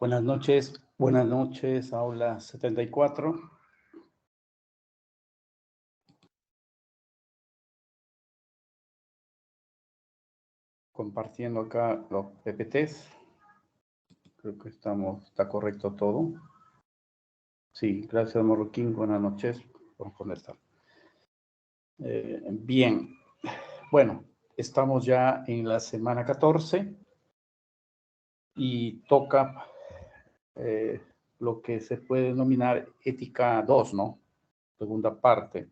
buenas noches, aula 74. Compartiendo acá los PPTs. Creo que está correcto todo. Sí, gracias Morroquín, buenas noches por contestar. Bien, bueno, estamos ya en la semana 14 y toca lo que se puede denominar ética 2, ¿no? Segunda parte.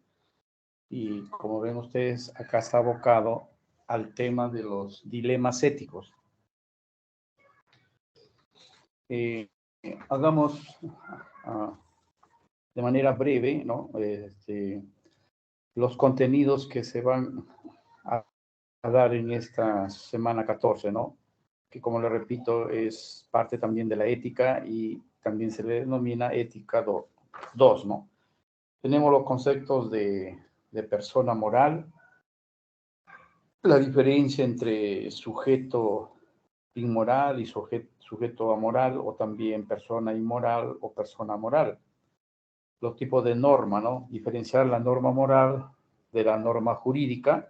Y como ven ustedes, acá está abocado al tema de los dilemas éticos. Hagamos de manera breve, ¿no? Los contenidos que se van a dar en esta semana 14, ¿no? Que como le repito, es parte también de la ética y también se le denomina ética 2, ¿no? Tenemos los conceptos de persona moral, la diferencia entre sujeto inmoral y sujeto amoral, o también persona inmoral o persona moral. Los tipos de norma, ¿no? Diferenciar la norma moral de la norma jurídica.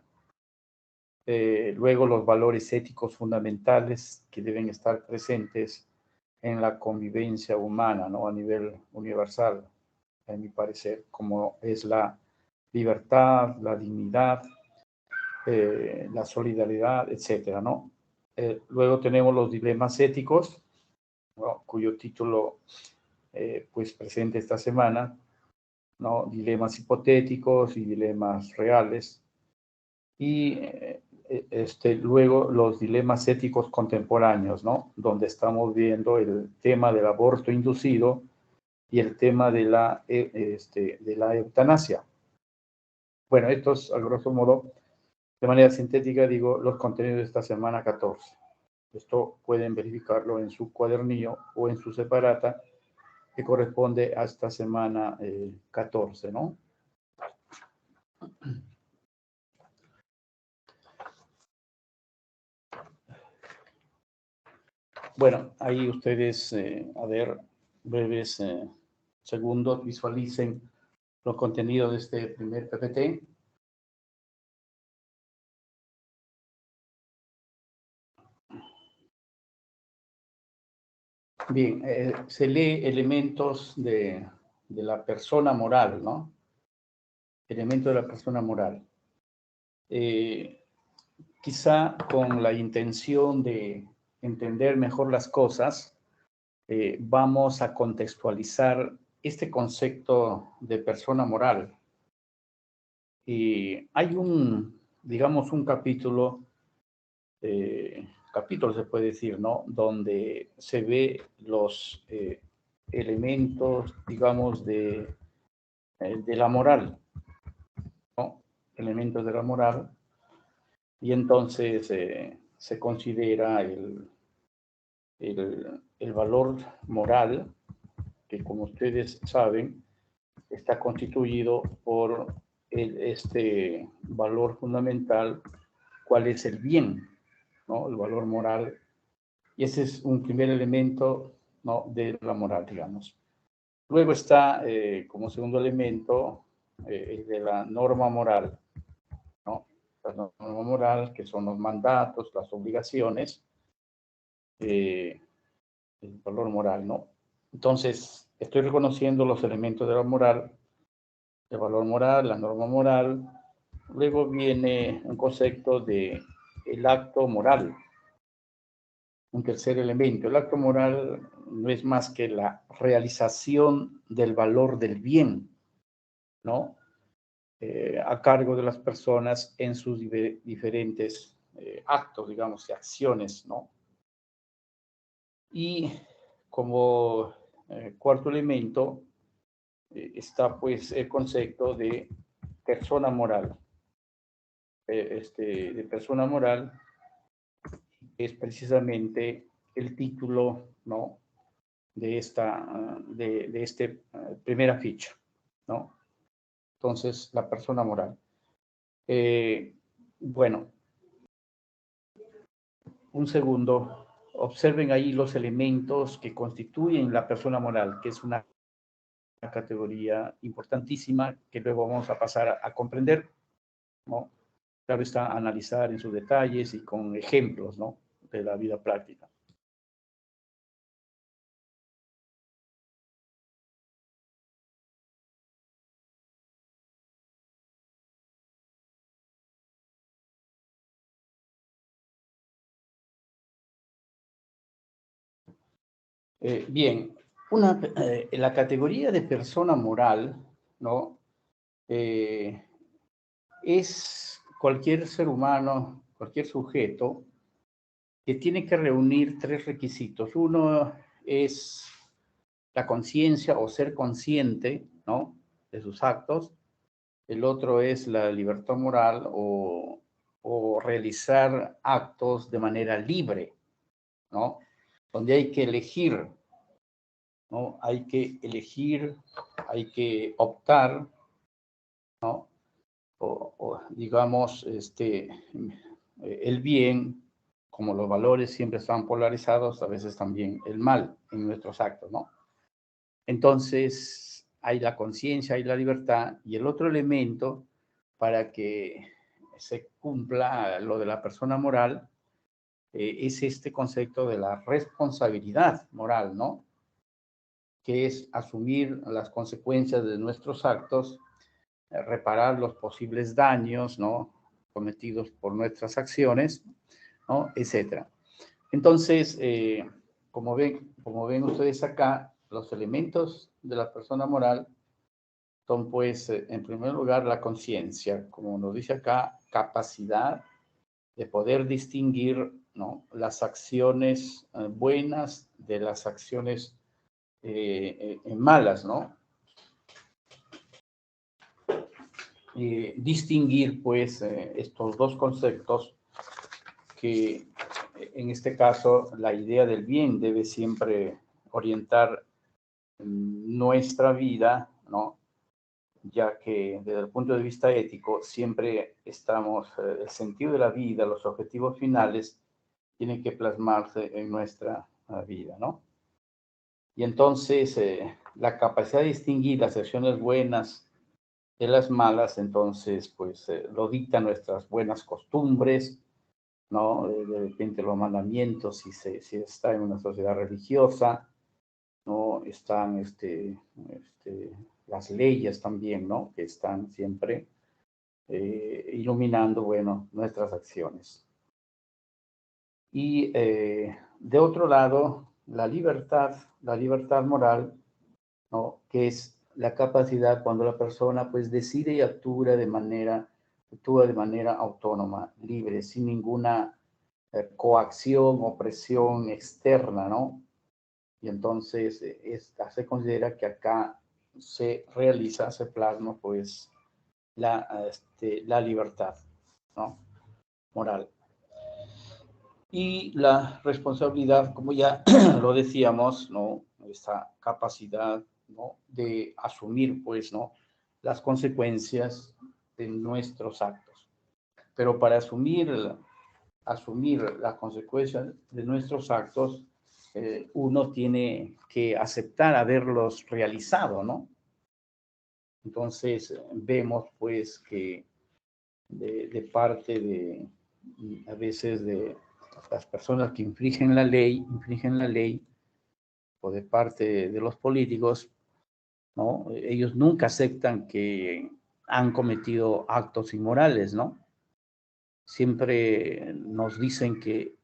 Luego los valores éticos fundamentales que deben estar presentes en la convivencia humana, ¿no? A nivel universal, en mi parecer, como es la libertad, la dignidad, la solidaridad, etcétera, ¿no? Luego tenemos los dilemas éticos, ¿no? Cuyo título pues presente esta semana, ¿no? Dilemas hipotéticos y dilemas reales. Y luego los dilemas éticos contemporáneos, ¿no? Donde estamos viendo el tema del aborto inducido y el tema de la eutanasia. Bueno, estos, a grosso modo, de manera sintética, digo, los contenidos de esta semana 14. Esto pueden verificarlo en su cuadernillo o en su separata, que corresponde a esta semana 14, ¿no? Bueno, ahí ustedes, a ver, breves segundos, visualicen los contenidos de este primer PPT. Bien, se lee elementos de la persona moral, ¿no? Elementos de la persona moral. Quizá con la intención de entender mejor las cosas, vamos a contextualizar este concepto de persona moral. Hay digamos, un capítulo se puede decir, ¿no? Donde se ve los elementos, digamos, de la moral, ¿no? Elementos de la moral. Y entonces se considera el valor moral, que como ustedes saben, está constituido por este valor fundamental, cuál es el bien, ¿no? El valor moral. Y ese es un primer elemento, ¿no? De la moral, digamos. Luego está, como segundo elemento, el de la norma moral, ¿no? La norma moral, que son los mandatos, las obligaciones, el valor moral, ¿no? Entonces, estoy reconociendo los elementos de la moral, el valor moral, la norma moral. Luego viene un concepto de el acto moral. Un tercer elemento, el acto moral no es más que la realización del valor del bien, ¿no? A cargo de las personas en sus diferentes actos, digamos, y acciones, ¿no? Y como cuarto elemento está pues el concepto de persona moral. De persona moral es precisamente el título, ¿no? De este primera ficha, ¿no? Entonces, la persona moral. Bueno, un segundo, observen ahí los elementos que constituyen la persona moral, que es una categoría importantísima que luego vamos a pasar a comprender, ¿no? Claro está, analizar en sus detalles y con ejemplos, ¿no?, de la vida práctica. Bien, la categoría de persona moral, ¿no?, es cualquier ser humano, cualquier sujeto que tiene que reunir tres requisitos. Uno es la conciencia o ser consciente, ¿no?, de sus actos. El otro es la libertad moral o realizar actos de manera libre, ¿no?, donde hay que elegir, ¿no? Hay que elegir, hay que optar, ¿no? O digamos, el bien, como los valores siempre están polarizados, a veces también el mal en nuestros actos, ¿no? Entonces, hay la conciencia, hay la libertad, y el otro elemento para que se cumpla lo de la persona moral es este concepto de la responsabilidad moral, ¿no?, que es asumir las consecuencias de nuestros actos, reparar los posibles daños, ¿no?, cometidos por nuestras acciones, ¿no?, etcétera. Entonces, como ven ustedes acá, los elementos de la persona moral son, pues, en primer lugar, la conciencia, como nos dice acá, capacidad de poder distinguir, ¿no?, las acciones buenas de las acciones malas, ¿no? Distinguir, pues, estos dos conceptos que, en este caso, la idea del bien debe siempre orientar nuestra vida, ¿no?, ya que desde el punto de vista ético siempre estamos, el sentido de la vida, los objetivos finales, tienen que plasmarse en nuestra vida, ¿no? Y entonces, la capacidad de distinguir las acciones buenas de las malas, entonces, pues, lo dictan nuestras buenas costumbres, ¿no? De repente los mandamientos, si está en una sociedad religiosa, ¿no? Están las leyes también, ¿no?, que están siempre iluminando, bueno, nuestras acciones. Y de otro lado, la libertad moral, ¿no?, que es la capacidad cuando la persona, pues, decide y actúa de manera autónoma, libre, sin ninguna coacción o presión externa, ¿no? Y entonces se considera que acá se plasma, pues, la libertad, ¿no?, moral. Y la responsabilidad, como ya lo decíamos, ¿no?, esta capacidad, ¿no?, de asumir, pues, ¿no?, las consecuencias de nuestros actos. Pero para asumir las consecuencias de nuestros actos, uno tiene que aceptar haberlos realizado, ¿no? Entonces, vemos, pues, que de parte de, a veces, de las personas que infringen la ley, o de parte de los políticos, ¿no?, ellos nunca aceptan que han cometido actos inmorales, ¿no? Siempre nos dicen que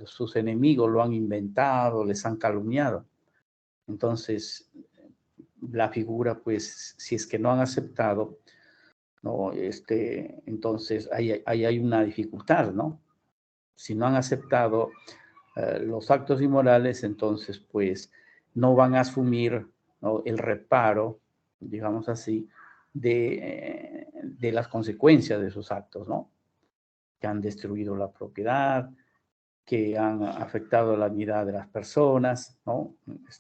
sus enemigos lo han inventado, les han calumniado. Entonces, la figura, pues, si es que no han aceptado, ¿no?, entonces ahí hay una dificultad, ¿no? Si no han aceptado los actos inmorales, entonces, pues, no van a asumir, ¿no?, el reparo, digamos así, de las consecuencias de sus actos, ¿no?, que han destruido la propiedad, que han afectado la vida de las personas, ¿no?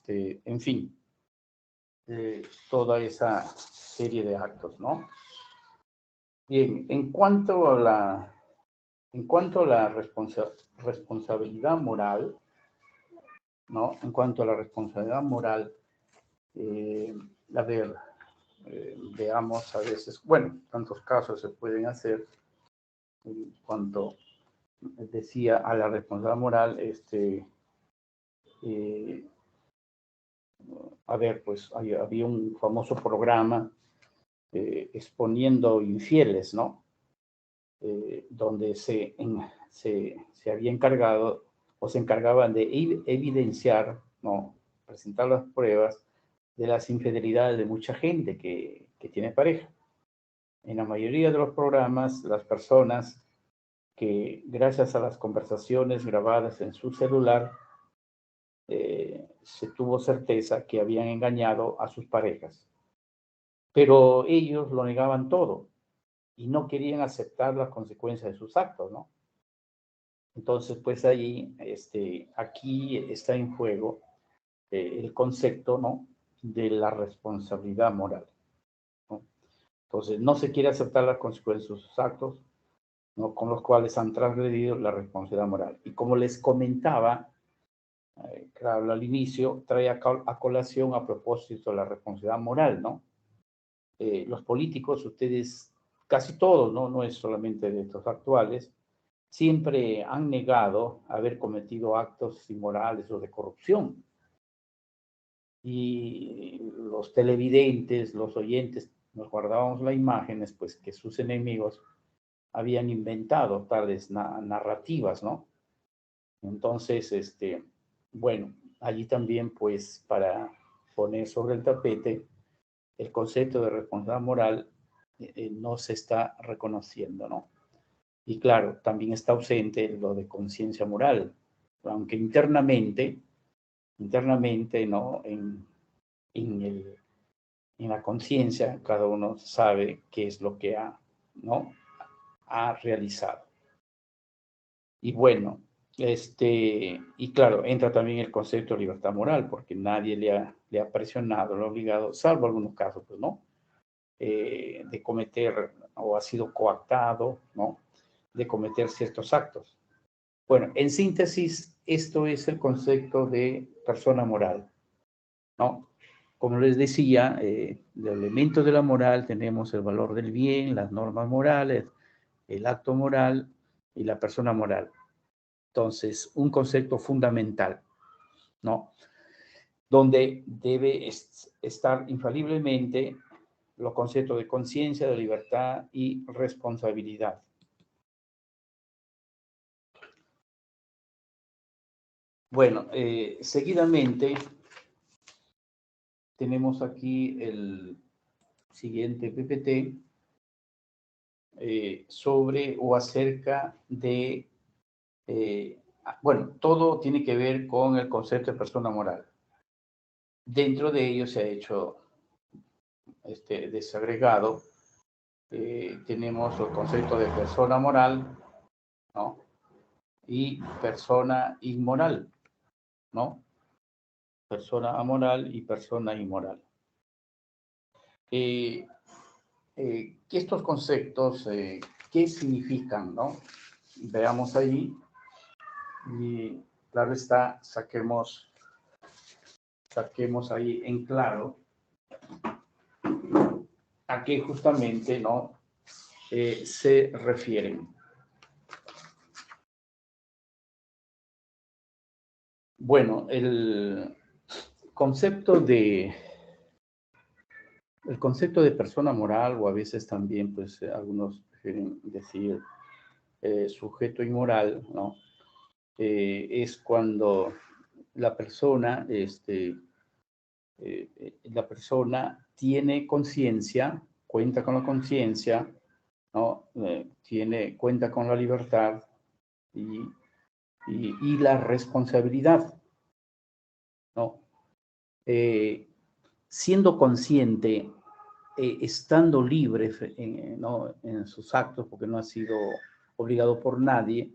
En fin, toda esa serie de actos, ¿no? Bien, en cuanto a la responsabilidad moral, ¿no? En cuanto a la responsabilidad moral, a ver, veamos a veces, bueno, tantos casos se pueden hacer en cuanto decía a la responsabilidad moral, a ver, pues había un famoso programa exponiendo infieles, ¿no? Donde se había encargado o se encargaban de evidenciar, ¿no? Presentar las pruebas de las infidelidades de mucha gente que tiene pareja. En la mayoría de los programas, las personas que gracias a las conversaciones grabadas en su celular, se tuvo certeza que habían engañado a sus parejas. Pero ellos lo negaban todo y no querían aceptar las consecuencias de sus actos, ¿no? Entonces, pues ahí, aquí está en juego el concepto, ¿no? De la responsabilidad moral, ¿no? Entonces, no se quiere aceptar las consecuencias de sus actos, ¿no? Con los cuales han transgredido la responsabilidad moral. Y como les comentaba, claro, al inicio, trae a colación a propósito de la responsabilidad moral, ¿no? Los políticos, ustedes, casi todos, ¿no? No es solamente de estos actuales, siempre han negado haber cometido actos inmorales o de corrupción. Y los televidentes, los oyentes, nos guardábamos las imágenes, pues que sus enemigos habían inventado tales narrativas, ¿no? Entonces, bueno, allí también, pues, para poner sobre el tapete el concepto de responsabilidad moral, no se está reconociendo, ¿no? Y claro, también está ausente lo de conciencia moral, aunque internamente, ¿no? En la conciencia, cada uno sabe qué es lo que ¿no? ha realizado. Y bueno, y claro, entra también el concepto de libertad moral, porque nadie le ha presionado, lo ha obligado, salvo algunos casos, pues, ¿no? De cometer, o ha sido coactado, ¿no? De cometer ciertos actos. Bueno, en síntesis, esto es el concepto de persona moral, ¿no? Como les decía, de elementos de la moral tenemos el valor del bien, las normas morales, el acto moral y la persona moral. Entonces, un concepto fundamental, ¿no? Donde debe estar infaliblemente los conceptos de conciencia, de libertad y responsabilidad. Bueno, seguidamente tenemos aquí el siguiente PPT sobre o acerca de, bueno, todo tiene que ver con el concepto de persona moral. Dentro de ello se ha hecho desagregado. Tenemos el concepto de persona moral, ¿no? Y persona inmoral, ¿no? Persona amoral y persona inmoral. Estos conceptos, ¿qué significan, no? Veamos ahí y claro está, saquemos ahí en claro a qué justamente, ¿no? Se refieren. Bueno, el concepto de persona moral, o a veces también, pues, algunos prefieren decir sujeto inmoral, ¿no? Es cuando la persona, la persona tiene conciencia, cuenta con la conciencia, ¿no? Cuenta con la libertad y la responsabilidad, ¿no? Siendo consciente, estando libre ¿no? en sus actos, porque no ha sido obligado por nadie,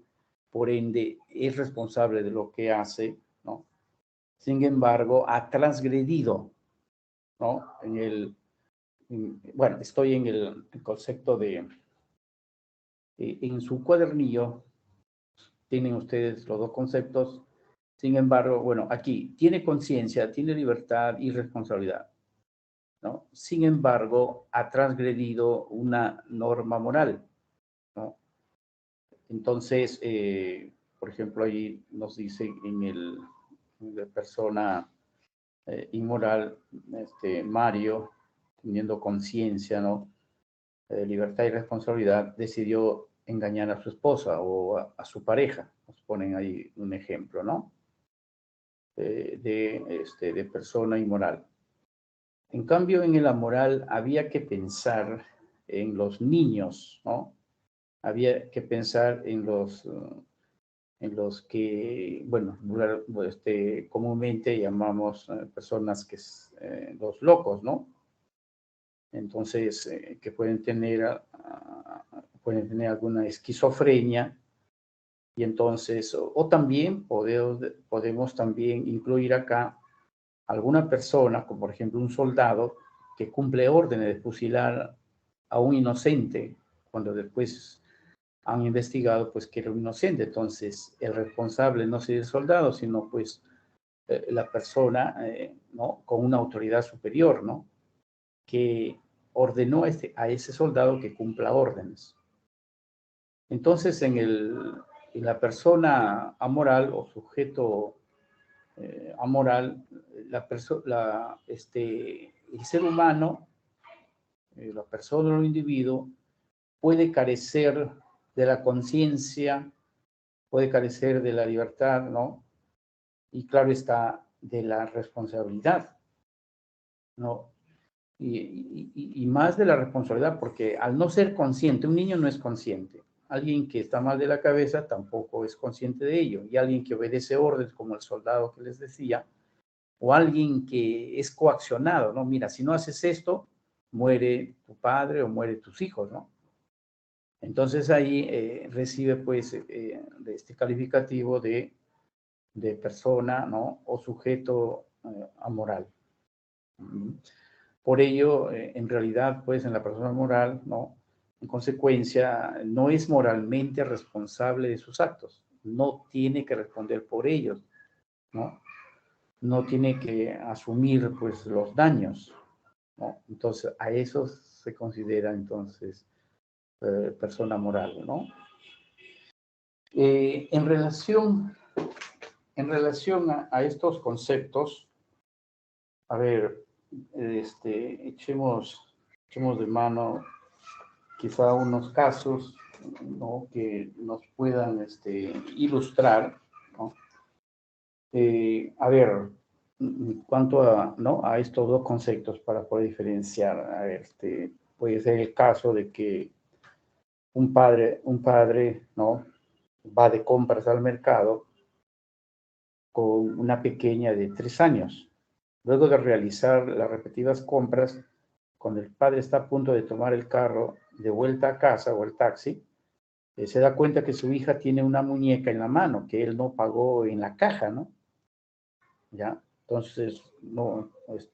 por ende es responsable de lo que hace, ¿no? Sin embargo, ha transgredido, ¿no? Bueno, estoy en el concepto de, en su cuadernillo, tienen ustedes los dos conceptos, Sin embargo, bueno, aquí tiene conciencia, tiene libertad y responsabilidad, ¿no? Sin embargo, ha transgredido una norma moral, ¿no? Entonces, por ejemplo, ahí nos dice la persona inmoral, Mario, teniendo conciencia, ¿no? Libertad y responsabilidad, decidió engañar a su esposa o a su pareja. Nos ponen ahí un ejemplo, ¿no? De persona inmoral. En cambio, en el amoral había que pensar en los niños, ¿no? Había que pensar en los que, bueno, comúnmente llamamos personas que los locos, ¿no? Entonces, que pueden tener alguna esquizofrenia, y entonces, o también podemos también incluir acá alguna persona, como por ejemplo un soldado, que cumple órdenes de fusilar a un inocente, cuando después han investigado pues que era un inocente. Entonces, el responsable no sería el soldado, sino pues la persona, ¿no? Con una autoridad superior, ¿no? Que ordenó a ese soldado que cumpla órdenes. Entonces, en la persona amoral o sujeto amoral, el ser humano, la persona o el individuo, puede carecer de la conciencia, puede carecer de la libertad, ¿no? Y claro está, de la responsabilidad, ¿no? Y más de la responsabilidad, porque al no ser consciente, un niño no es consciente. Alguien que está mal de la cabeza tampoco es consciente de ello. Y alguien que obedece órdenes, como el soldado que les decía, o alguien que es coaccionado, ¿no? Mira, si no haces esto, muere tu padre o muere tus hijos, ¿no? Entonces ahí recibe pues este calificativo de persona, ¿no? O sujeto amoral. Por ello, en realidad, pues en la persona moral, ¿no? En consecuencia, no es moralmente responsable de sus actos, no tiene que responder por ellos, ¿no? No tiene que asumir pues los daños, ¿no? Entonces, a eso se considera entonces persona moral, ¿no? En relación a estos conceptos, a ver, echemos de mano quizá unos casos, ¿no? Que nos puedan ilustrar, ¿no? A ver, en cuanto a, ¿no? a estos dos conceptos para poder diferenciar, puede ser el caso de que un padre, ¿no? Va de compras al mercado con una pequeña de 3 años. Luego de realizar las repetidas compras, cuando el padre está a punto de tomar el carro de vuelta a casa o el taxi, se da cuenta que su hija tiene una muñeca en la mano que él no pagó en la caja, ¿no? ¿Ya? Entonces, no,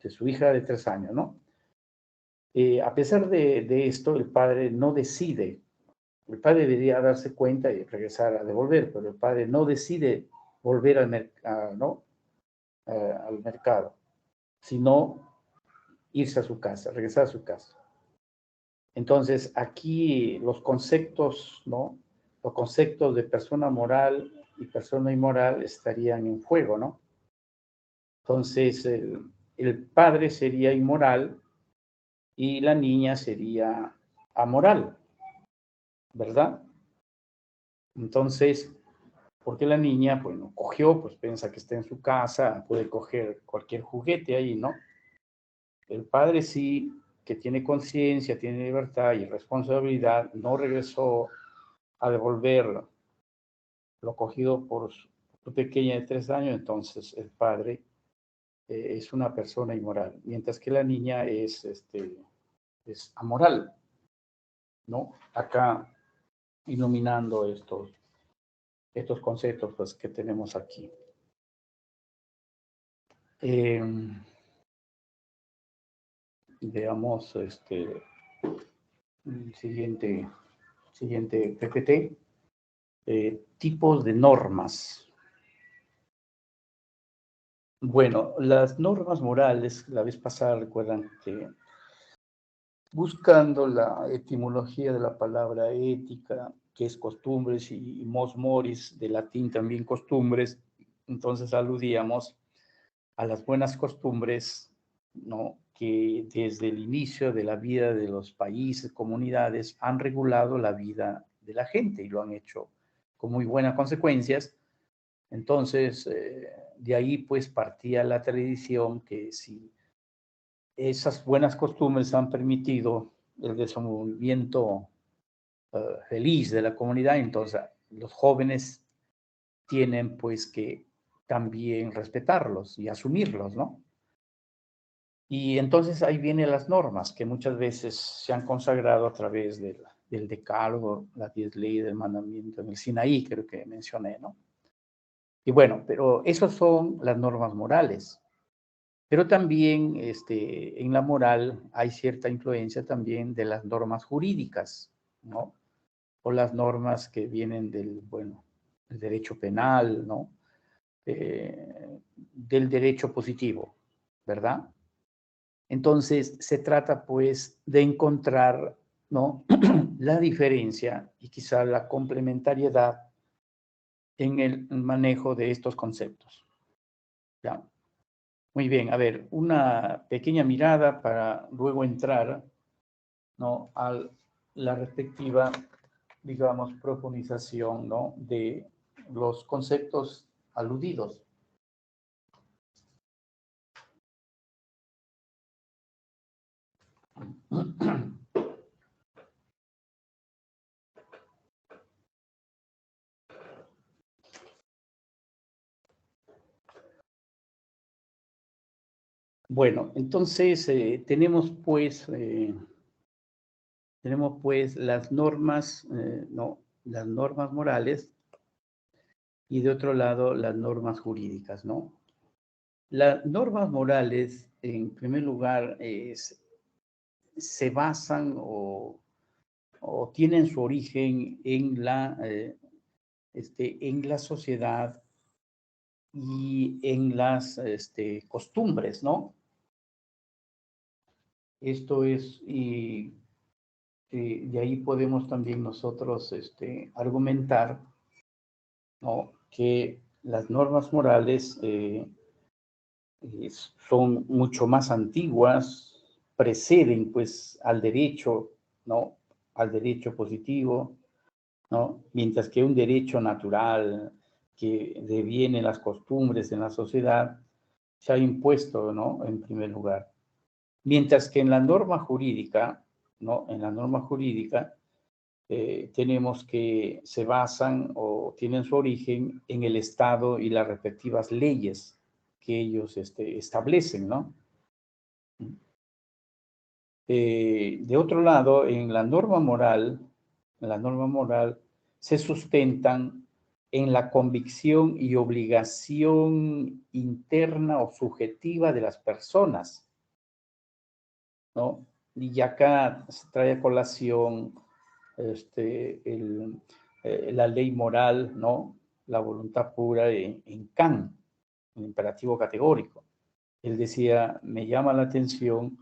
su hija de 3 años, ¿no? A pesar de esto, el padre no decide. El padre debería darse cuenta y regresar a devolver, pero el padre no decide volver ¿no? Al mercado, sino irse a su casa, regresar a su casa. Entonces, aquí los conceptos, ¿no? Los conceptos de persona moral y persona inmoral estarían en juego, ¿no? Entonces, el padre sería inmoral y la niña sería amoral, ¿verdad? Entonces, porque la niña, bueno, cogió, pues piensa que está en su casa, puede coger cualquier juguete ahí, ¿no? El padre sí, que tiene conciencia, tiene libertad y responsabilidad, no regresó a devolver lo cogido por su pequeña de 3 años, entonces el padre es una persona inmoral, mientras que la niña es amoral, ¿no? Acá iluminando estos conceptos pues, que tenemos aquí. Veamos el siguiente PPT. Tipos de normas. Bueno, las normas morales, la vez pasada recuerdan que buscando la etimología de la palabra ética, que es costumbres, y mos moris, de latín también costumbres, entonces aludíamos a las buenas costumbres, ¿no?, que desde el inicio de la vida de los países, comunidades, han regulado la vida de la gente y lo han hecho con muy buenas consecuencias. Entonces, de ahí pues partía la tradición que si esas buenas costumbres han permitido el desenvolvimiento feliz de la comunidad, entonces los jóvenes tienen pues que también respetarlos y asumirlos, ¿no? Y entonces ahí vienen las normas que muchas veces se han consagrado a través del decálogo, las 10 leyes del mandamiento en el Sinaí, creo que mencioné, ¿no? Y bueno, pero esas son las normas morales. Pero también en la moral hay cierta influencia también de las normas jurídicas, ¿no? O las normas que vienen del, bueno, el derecho penal, ¿no? Del derecho positivo, ¿verdad? Entonces, se trata pues de encontrar, ¿no?, la diferencia y quizá la complementariedad en el manejo de estos conceptos, ¿ya? Muy bien, a ver, una pequeña mirada para luego entrar, ¿no?, a la respectiva, digamos, profundización, ¿no?, de los conceptos aludidos. Bueno, entonces tenemos pues las normas, no, las normas morales y de otro lado las normas jurídicas, ¿no? Las normas morales, en primer lugar, se basan o tienen su origen en la sociedad y en las costumbres, ¿no? Esto es, y de ahí podemos también nosotros argumentar, ¿no?, que las normas morales son mucho más antiguas, preceden pues al derecho, ¿no?, al derecho positivo, ¿no?, mientras que un derecho natural que deviene las costumbres en la sociedad se ha impuesto, ¿no?, en primer lugar. Mientras que en la norma jurídica, ¿no?, en la norma jurídica tenemos que se basan o tienen su origen en el Estado y las respectivas leyes que ellos establecen, ¿no? De otro lado, en la norma moral se sustentan en la convicción y obligación interna o subjetiva de las personas, ¿no? Y acá se trae a colación la ley moral, ¿no?, la voluntad pura en Kant, el imperativo categórico. Él decía, me llama la atención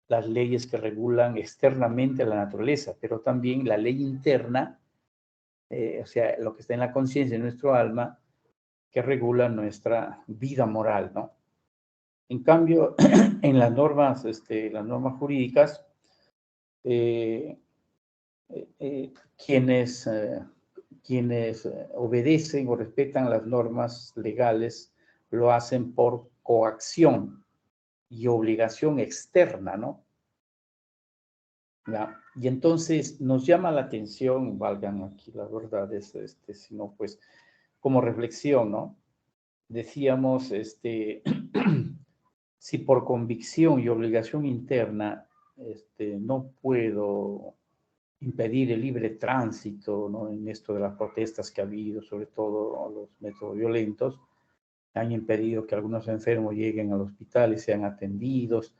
las leyes que regulan externamente la naturaleza, pero también la ley interna, o sea, lo que está en la conciencia de nuestro alma, que regula nuestra vida moral, ¿no? En cambio, en las normas jurídicas, eh, quienes obedecen o respetan las normas legales lo hacen por coacción y obligación externa, ¿no? ¿Ya? Y entonces nos llama la atención, valgan aquí las verdades, sino pues como reflexión, ¿no? Decíamos, si por convicción y obligación interna, no puedo impedir el libre tránsito, ¿no?, en esto de las protestas que ha habido, sobre todo los métodos violentos, han impedido que algunos enfermos lleguen al hospital y sean atendidos.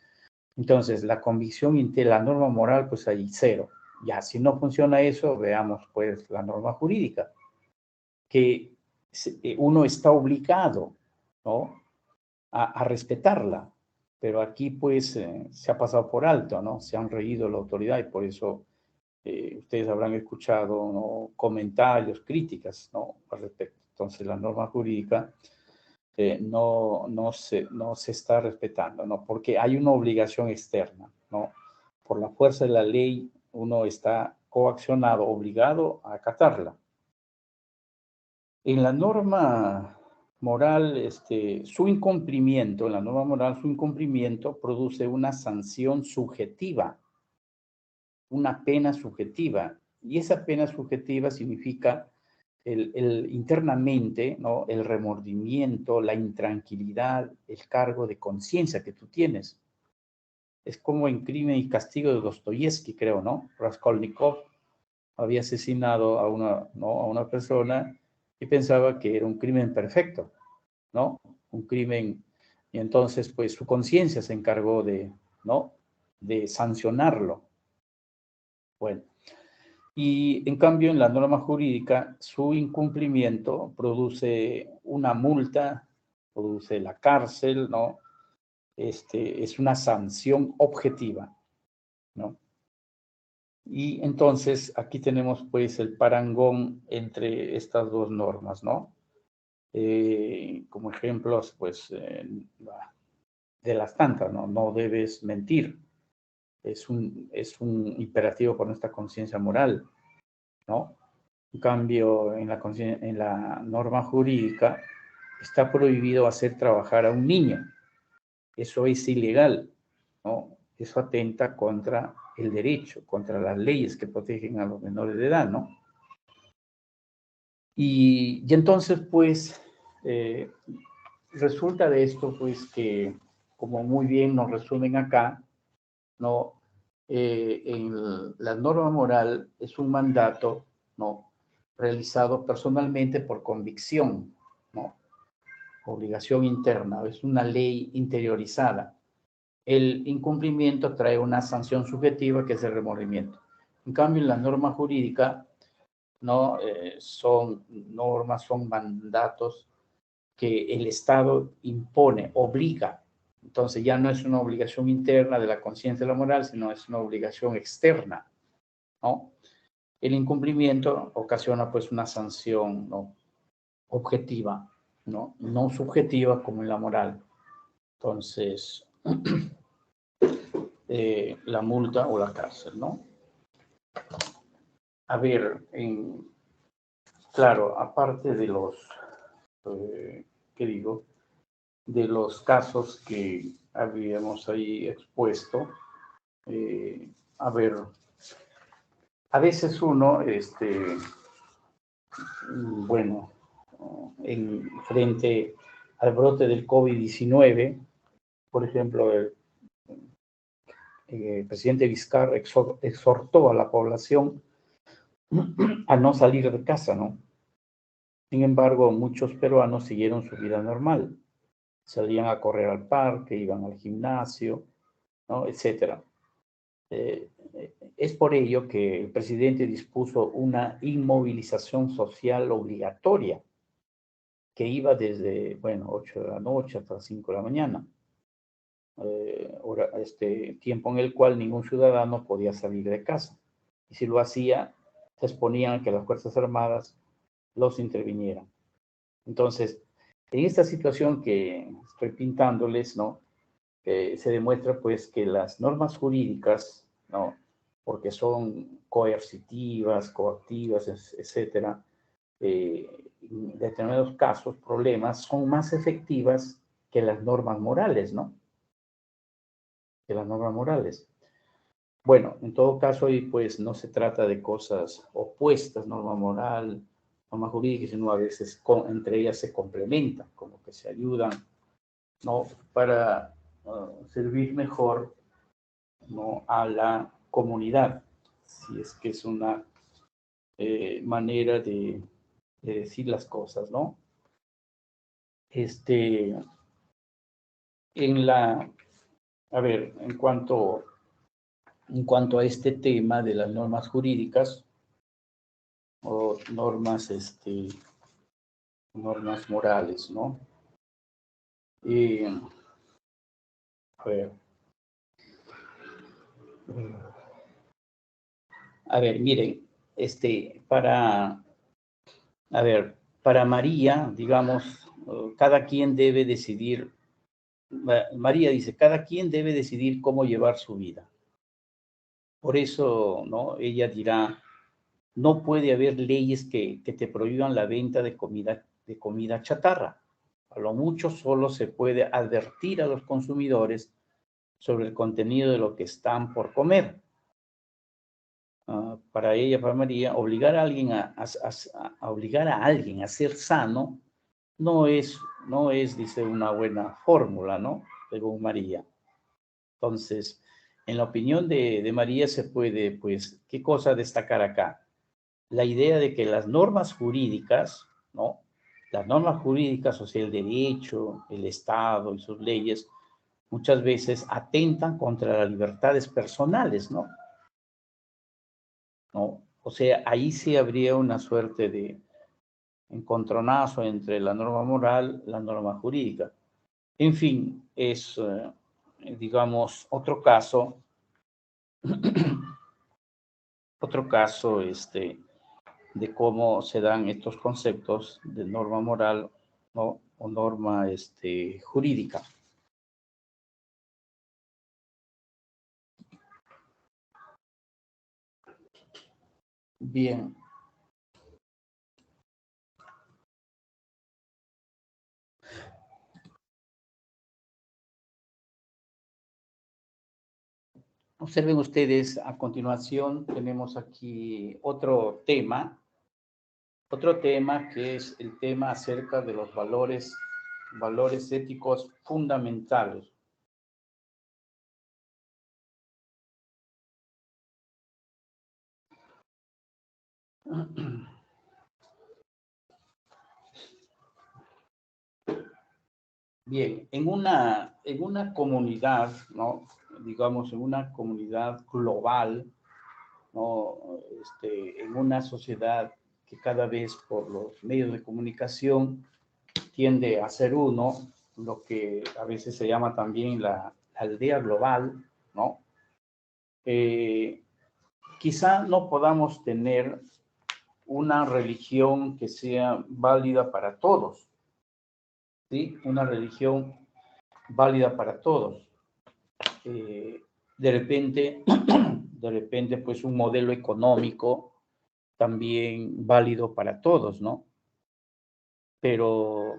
Entonces, la convicción interna, la norma moral, pues ahí cero. Ya, si no funciona eso, veamos pues la norma jurídica, que uno está obligado, ¿no?, a respetarla. Pero aquí, pues, se ha pasado por alto, ¿no? Se han reído la autoridad y por eso ustedes habrán escuchado, ¿no?, comentarios, críticas, ¿no?, al respecto. Entonces, la norma jurídica no se está respetando, ¿no? Porque hay una obligación externa, ¿no? Por la fuerza de la ley, uno está coaccionado, obligado a acatarla. En la norma moral, su incumplimiento, en la norma moral, su incumplimiento produce una sanción subjetiva, una pena subjetiva. Y esa pena subjetiva significa internamente, ¿no?, el remordimiento, la intranquilidad, el cargo de conciencia que tú tienes. Es como en Crimen y Castigo de Dostoyevsky, creo, ¿no? Raskolnikov había asesinado a una persona y pensaba que era un crimen perfecto, ¿no? Un crimen, y entonces, pues, su conciencia se encargó ¿no?, de sancionarlo. Bueno, y en cambio, en la norma jurídica, su incumplimiento produce una multa, produce la cárcel, ¿no? Es una sanción objetiva, ¿no? Y entonces aquí tenemos, pues, el parangón entre estas dos normas, ¿no? Como ejemplos, pues, de las tantas, ¿no? No debes mentir. Es un imperativo por nuestra conciencia moral, ¿no? En cambio, en la norma jurídica está prohibido hacer trabajar a un niño. Eso es ilegal, ¿no? Eso atenta contra el derecho, contra las leyes que protegen a los menores de edad, ¿no? Y entonces, pues, resulta de esto, pues, que, como muy bien nos resumen acá, ¿no? La norma moral es un mandato, ¿no?, realizado personalmente por convicción, ¿no? Obligación interna, es una ley interiorizada. El incumplimiento trae una sanción subjetiva que es el remordimiento. En cambio, en la norma jurídica, ¿no?, son normas, son mandatos que el Estado impone, obliga. Entonces ya no es una obligación interna de la conciencia de la moral, sino es una obligación externa, ¿no? El incumplimiento ocasiona, pues, una sanción, ¿no?, objetiva, ¿no? No subjetiva como en la moral. Entonces, la multa o la cárcel, ¿no? A ver, claro, aparte de los, ¿qué digo?, de los casos que habíamos ahí expuesto, a ver, a veces uno, bueno, frente al brote del COVID-19, por ejemplo, el presidente Vizcarra exhortó a la población a no salir de casa, ¿no? Sin embargo, muchos peruanos siguieron su vida normal. Salían a correr al parque, iban al gimnasio, ¿no?, etcétera. Es por ello que el presidente dispuso una inmovilización social obligatoria que iba desde, bueno, 8 de la noche hasta las 5 de la mañana. Tiempo en el cual ningún ciudadano podía salir de casa. Y si lo hacía, se exponían a que las Fuerzas Armadas los intervinieran. Entonces, en esta situación que estoy pintándoles, ¿no?, se demuestra, pues, que las normas jurídicas, ¿no?, porque son coercitivas, coactivas, etcétera, en determinados casos, problemas, son más efectivas que las normas morales, ¿no? Que las normas morales. Bueno, en todo caso, y pues no se trata de cosas opuestas, norma moral, norma jurídica, sino a veces entre ellas se complementan, como que se ayudan, ¿no?, para servir mejor, ¿no?, a la comunidad, si es que es una manera de decir las cosas, ¿no? A ver, en cuanto a este tema de las normas jurídicas o normas morales, ¿no? Y, a ver. A ver, miren, para María, digamos, cada quien debe decidir, María dice, cada quien debe decidir cómo llevar su vida. Por eso, ¿no? Ella dirá, no puede haber leyes que te prohíban la venta de comida chatarra. A lo mucho solo se puede advertir a los consumidores sobre el contenido de lo que están por comer. Para ella, para María, obligar a alguien obligar a alguien a ser sano no es, dice, una buena fórmula, ¿no? Según María. Entonces, en la opinión de María se puede, pues, ¿qué cosa destacar acá? La idea de que las normas jurídicas, ¿no? Las normas jurídicas, o sea, el derecho, el Estado y sus leyes, muchas veces atentan contra las libertades personales, ¿no? ¿No? O sea, ahí sí habría una suerte de encontronazo entre la norma moral y la norma jurídica. En fin, es, digamos, otro caso, de cómo se dan estos conceptos de norma moral, ¿no? O norma jurídica. Bien. Observen ustedes, a continuación tenemos aquí otro tema que es el tema acerca de los valores éticos fundamentales. Bien, en una comunidad, ¿no? Digamos, en una comunidad global, ¿no? En una sociedad que cada vez por los medios de comunicación tiende a ser uno, lo que a veces se llama también la aldea global, ¿no? Quizá no podamos tener una religión que sea válida para todos, ¿sí? Una religión válida para todos. De repente, pues un modelo económico también válido para todos, ¿no? Pero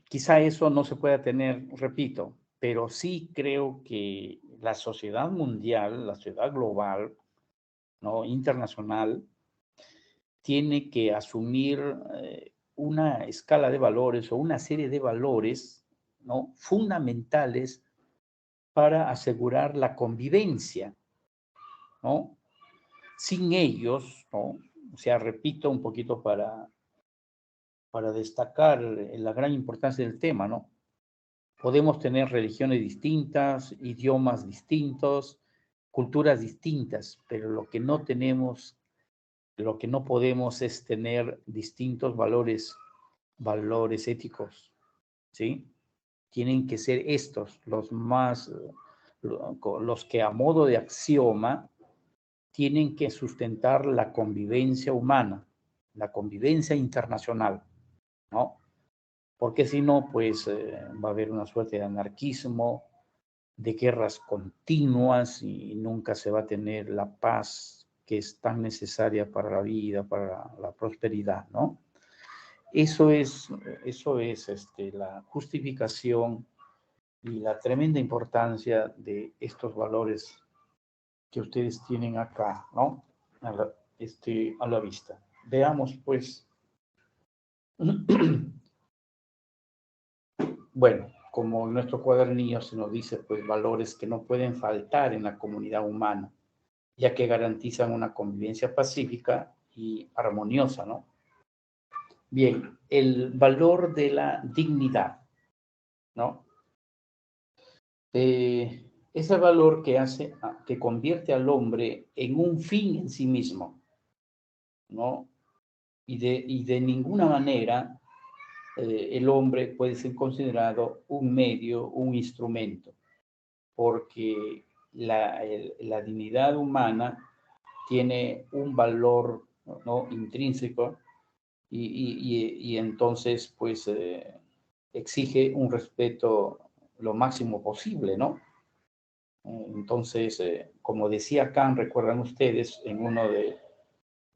quizá eso no se pueda tener, repito, pero sí creo que la sociedad mundial, la sociedad global, ¿no? Internacional, tiene que asumir una escala de valores o una serie de valores, ¿no? Fundamentales para asegurar la convivencia, ¿no? Sin ellos, ¿no? O sea, repito un poquito para destacar la gran importancia del tema, ¿no? Podemos tener religiones distintas, idiomas distintos, culturas distintas, pero lo que no podemos es tener distintos valores éticos, ¿sí? Tienen que ser estos los que a modo de axioma tienen que sustentar la convivencia humana, la convivencia internacional, ¿no? Porque si no, pues va a haber una suerte de anarquismo, de guerras continuas y nunca se va a tener la paz que es tan necesaria para la vida, para la prosperidad, ¿no? Eso es la justificación y la tremenda importancia de estos valores que ustedes tienen acá, ¿no? A la vista. Veamos, pues, bueno, como en nuestro cuadernillo se nos dice, pues, valores que no pueden faltar en la comunidad humana, ya que garantizan una convivencia pacífica y armoniosa, ¿no? Bien, el valor de la dignidad, ¿no? Ese valor que convierte al hombre en un fin en sí mismo, ¿no? Y de ninguna manera el hombre puede ser considerado un medio, un instrumento, porque la dignidad humana tiene un valor, ¿no?, intrínseco y entonces pues exige un respeto lo máximo posible, ¿no? Entonces, como decía Kant, recuerdan ustedes, en uno de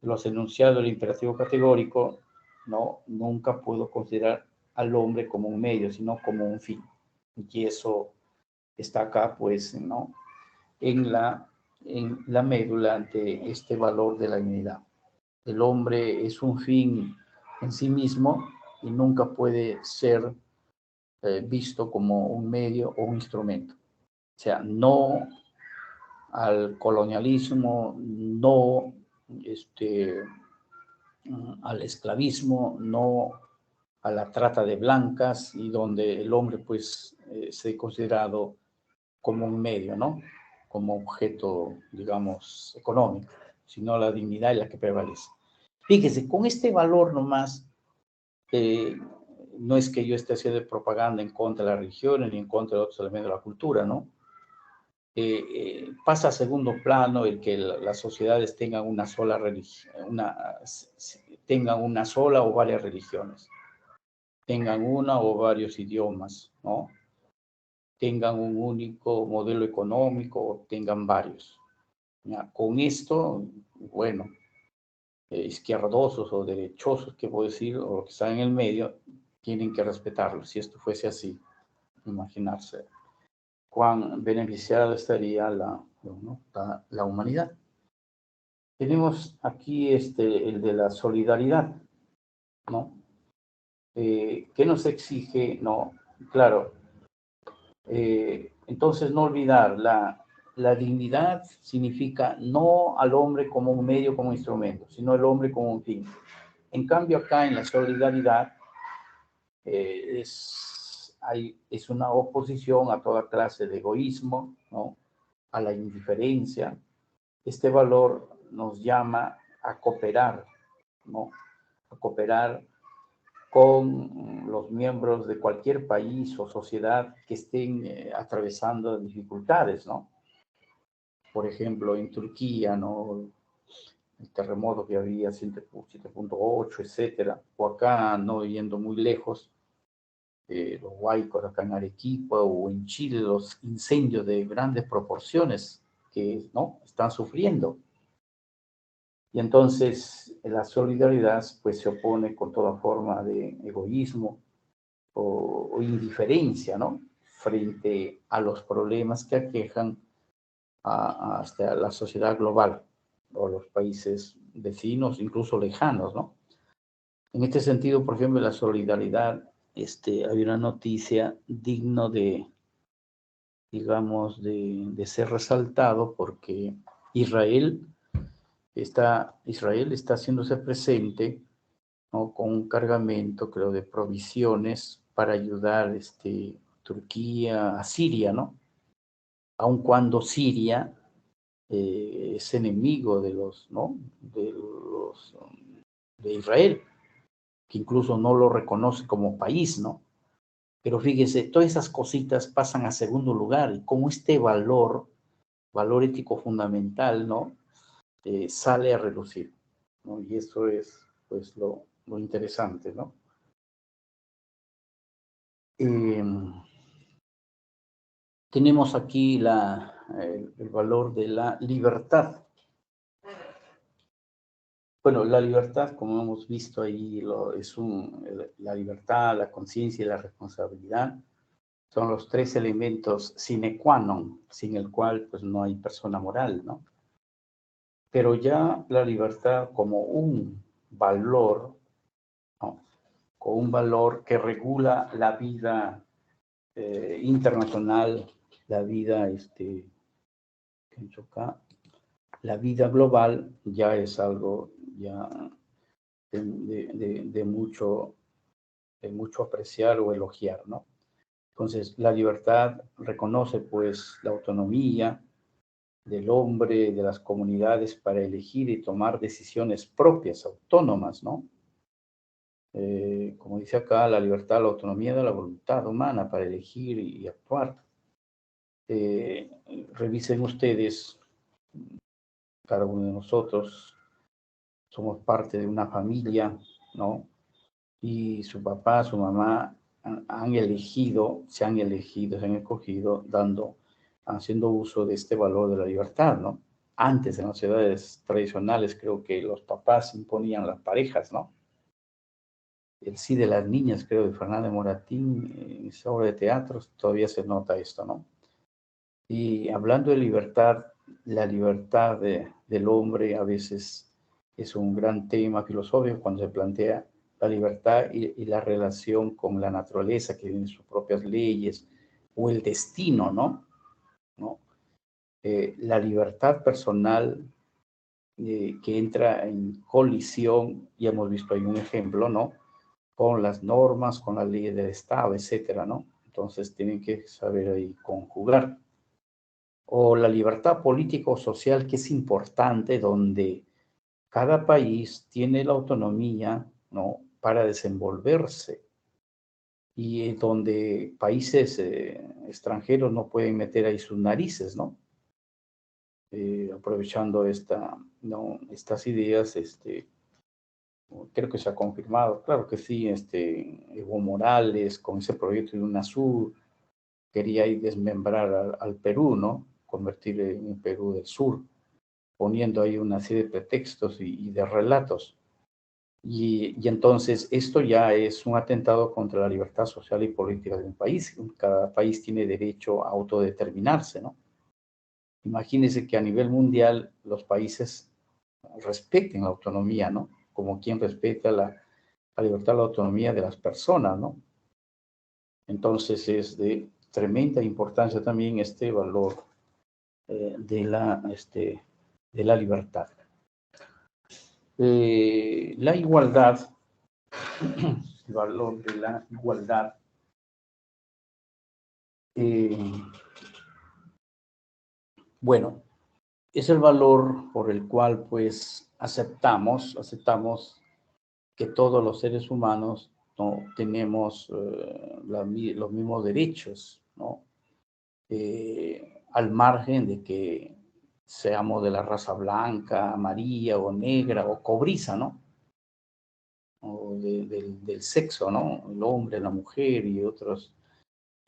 los enunciados del imperativo categórico, ¿no?, nunca puedo considerar al hombre como un medio, sino como un fin. Y eso está acá, pues, ¿no?, en la médula de este valor de la dignidad. El hombre es un fin en sí mismo y nunca puede ser visto como un medio o un instrumento. O sea, no al colonialismo, no al esclavismo, no a la trata de blancas, y donde el hombre pues se ha considerado como un medio, ¿no?, como objeto, digamos, económico, sino la dignidad es la que prevalece. Fíjese, con este valor nomás, no es que yo esté haciendo propaganda en contra de la religión ni en contra de otros elementos de la cultura, ¿no? Pasa a segundo plano el que las sociedades tengan una sola religión, tengan una sola o varias religiones, tengan una o varios idiomas, ¿no?, tengan un único modelo económico o tengan varios. ¿Ya? Con esto, bueno, izquierdosos o derechosos, que puedo decir, o que están en el medio, tienen que respetarlo. Si esto fuese así, imaginarse cuán beneficiada estaría la humanidad. Tenemos aquí el de la solidaridad, ¿no? ¿Qué nos exige? No, claro. Entonces, no olvidar, la dignidad significa no al hombre como un medio, como un instrumento, sino al hombre como un fin. En cambio, acá en la solidaridad es una oposición a toda clase de egoísmo, ¿no?, a la indiferencia. Este valor nos llama a cooperar, ¿no?, a cooperar con los miembros de cualquier país o sociedad que estén atravesando dificultades, ¿no? Por ejemplo, en Turquía, ¿no?, el terremoto que había 7.8, etcétera, o acá, no yendo muy lejos, los huaicos acá en Arequipa, o en Chile, los incendios de grandes proporciones que, ¿no?, están sufriendo. Y entonces la solidaridad pues se opone con toda forma de egoísmo o indiferencia, ¿no?, frente a los problemas que aquejan hasta la sociedad global o los países vecinos, incluso lejanos, ¿no? En este sentido, por ejemplo, la solidaridad, hay una noticia digno de, digamos, de ser resaltado, porque Israel está haciéndose presente, ¿no?, con un cargamento, creo, de provisiones para ayudar Turquía a Siria, ¿no? Aun cuando Siria es enemigo de ¿no?, de Israel, que incluso no lo reconoce como país, ¿no? Pero fíjese, todas esas cositas pasan a segundo lugar, y como este valor ético fundamental, ¿no?, sale a relucir, ¿no? Y eso es, pues, lo interesante, ¿no? Tenemos aquí el valor de la libertad. Bueno, la libertad, como hemos visto ahí, la libertad, la conciencia y la responsabilidad son los tres elementos sine qua non, sin el cual pues no hay persona moral, ¿no? Pero ya la libertad como un valor, ¿no?, con un valor que regula la vida internacional, la vida, la vida global, ya es algo ya de mucho apreciar o elogiar, ¿no? Entonces, la libertad reconoce, pues, la autonomía del hombre, de las comunidades, para elegir y tomar decisiones propias, autónomas, ¿no? como dice acá, la libertad, la autonomía de la voluntad humana para elegir y actuar. Revisen ustedes, cada uno de nosotros somos parte de una familia, ¿no? Y su papá, su mamá han elegido, se han escogido, haciendo uso de este valor de la libertad, ¿no? Antes, en las sociedades tradicionales, creo que los papás imponían las parejas, ¿no? El sí de las niñas, creo, de Fernández Moratín, en esa obra de teatro, todavía se nota esto, ¿no? Y hablando de libertad, la libertad del hombre a veces es un gran tema filosófico cuando se plantea la libertad y la relación con la naturaleza que tiene sus propias leyes o el destino, ¿no? ¿No? La libertad personal que entra en colisión, ya hemos visto ahí un ejemplo, ¿no? Con las normas, con las leyes del Estado, etcétera, ¿no? Entonces tienen que saber ahí conjugar. O la libertad política o social, que es importante, donde cada país tiene la autonomía, ¿no? Para desenvolverse y donde países extranjeros no pueden meter ahí sus narices, ¿no? Aprovechando ¿no? Estas ideas, creo que se ha confirmado, claro que sí, Evo Morales con ese proyecto de UNASUR quería ahí desmembrar al Perú, ¿no? Convertir en un Perú del Sur, poniendo ahí una serie de pretextos y de relatos. Y entonces esto ya es un atentado contra la libertad social y política de un país. Cada país tiene derecho a autodeterminarse, ¿no? Imagínense que a nivel mundial los países respeten la autonomía, ¿no? Como quien respeta la libertad, la autonomía de las personas, ¿no? Entonces es de tremenda importancia también este valor de la libertad. La igualdad, el valor de la igualdad, bueno, es el valor por el cual pues aceptamos que todos los seres humanos, ¿no? Tenemos los mismos derechos, ¿no? Al margen de que seamos de la raza blanca, amarilla o negra o cobriza, ¿no? O del sexo, ¿no? El hombre, la mujer y otros,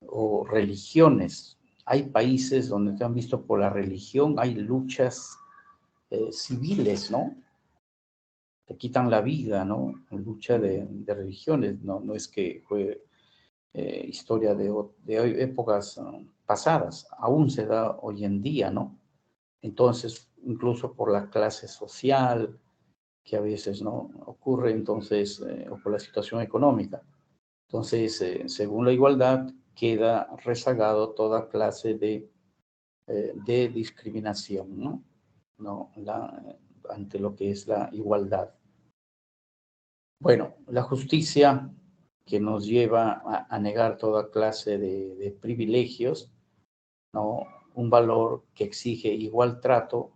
o religiones. Hay países donde te han visto por la religión, hay luchas civiles, ¿no? Te quitan la vida, ¿no? Lucha de religiones, no es que fue historia de épocas pasadas, aún se da hoy en día, ¿no? Entonces, incluso por la clase social, que a veces no ocurre, entonces, o por la situación económica. Entonces, según la igualdad, queda rezagado toda clase de discriminación, ¿no? No, ante lo que es la igualdad. Bueno, la justicia que nos lleva a negar toda clase de privilegios, ¿no? Un valor que exige igual trato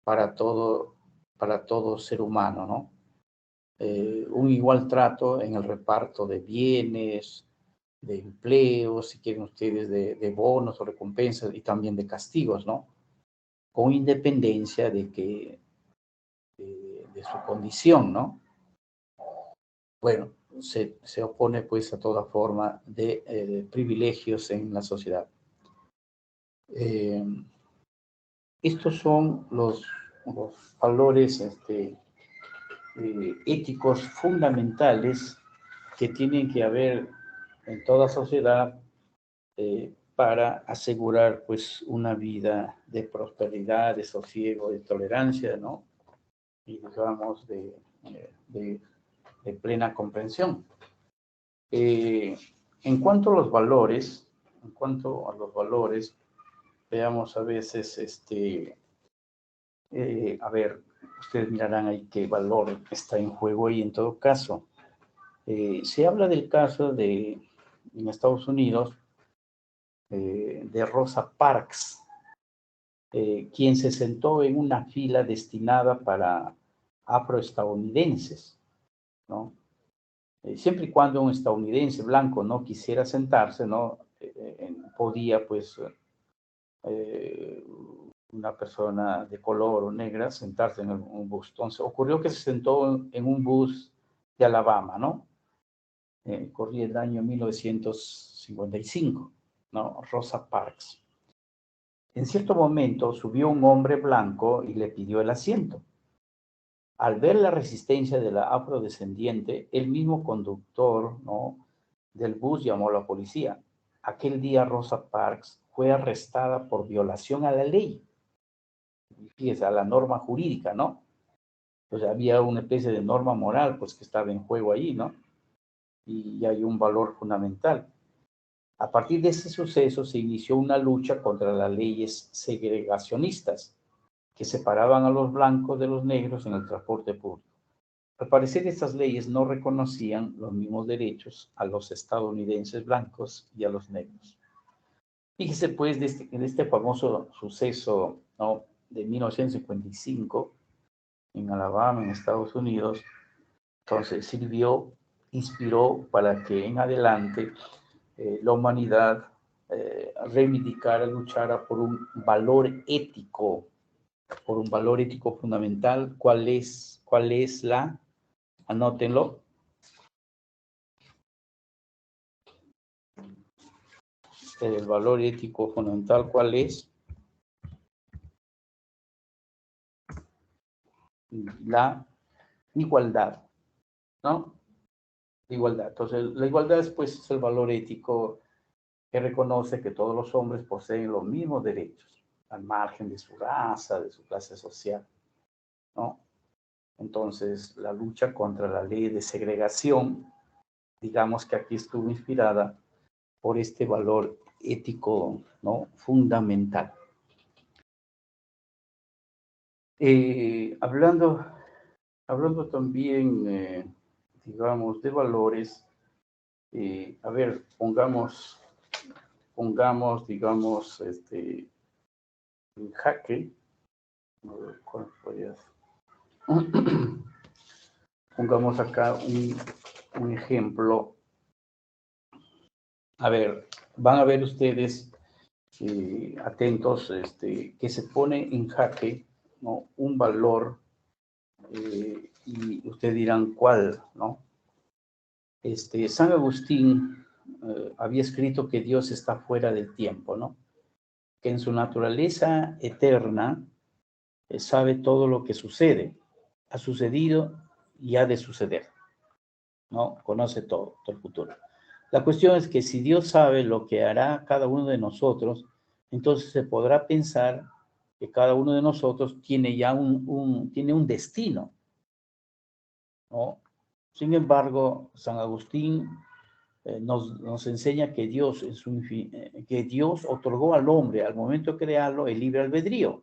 para todo ser humano, ¿no? Un igual trato en el reparto de bienes, de empleos, si quieren ustedes, de bonos o recompensas y también de castigos, ¿no? Con independencia de su condición, ¿no? Bueno, se opone pues a toda forma de privilegios en la sociedad. Estos son los valores éticos fundamentales que tienen que haber en toda sociedad para asegurar pues una vida de prosperidad, de sosiego, de tolerancia, ¿no? Y digamos de plena comprensión. En cuanto a los valores, veamos a veces, a ver, ustedes mirarán ahí qué valor está en juego y en todo caso. Se habla del caso en Estados Unidos, de Rosa Parks, quien se sentó en una fila destinada para afroestadounidenses, ¿no? siempre y cuando un estadounidense blanco no quisiera sentarse, ¿no? Podía, pues, una persona de color o negra sentarse en un bus. Entonces, ocurrió que se sentó en un bus de Alabama, ¿no? Corría el año 1955, ¿no? Rosa Parks. En cierto momento subió un hombre blanco y le pidió el asiento. Al ver la resistencia de la afrodescendiente, el mismo conductor, ¿no?, del bus llamó a la policía. Aquel día Rosa Parks fue arrestada por violación a la ley. Fíjese, a la norma jurídica, ¿no? Pues había una especie de norma moral, pues, que estaba en juego ahí, ¿no? Y hay un valor fundamental. A partir de ese suceso se inició una lucha contra las leyes segregacionistas que separaban a los blancos de los negros en el transporte público. Al parecer, estas leyes no reconocían los mismos derechos a los estadounidenses blancos y a los negros. Fíjese, pues, de este famoso suceso, ¿no?, de 1955 en Alabama, en Estados Unidos. Entonces, inspiró para que en adelante la humanidad reivindicara, luchara por un valor ético, fundamental. ¿Cuál es la? Anótenlo. El valor ético fundamental, ¿cuál es? La igualdad, ¿no? Igualdad. Entonces, la igualdad es el valor ético que reconoce que todos los hombres poseen los mismos derechos, al margen de su raza, de su clase social, ¿no? Entonces, la lucha contra la ley de segregación, digamos que aquí estuvo inspirada por este valor ético, ¿no?, fundamental. Hablando también, digamos, de valores, a ver, pongamos, digamos, en jaque, a ver, ¿cuál podría ser? Pongamos acá un ejemplo. A ver, van a ver ustedes, atentos, que se pone en jaque, ¿no?, un valor, y ustedes dirán cuál, ¿no? San Agustín había escrito que Dios está fuera del tiempo, ¿no? Que en su naturaleza eterna sabe todo lo que sucede, ha sucedido y ha de suceder, ¿no? Conoce todo el futuro. La cuestión es que si Dios sabe lo que hará cada uno de nosotros, entonces se podrá pensar que cada uno de nosotros tiene ya tiene un destino, ¿no? Sin embargo, San Agustín nos enseña que que Dios otorgó al hombre, al momento de crearlo, el libre albedrío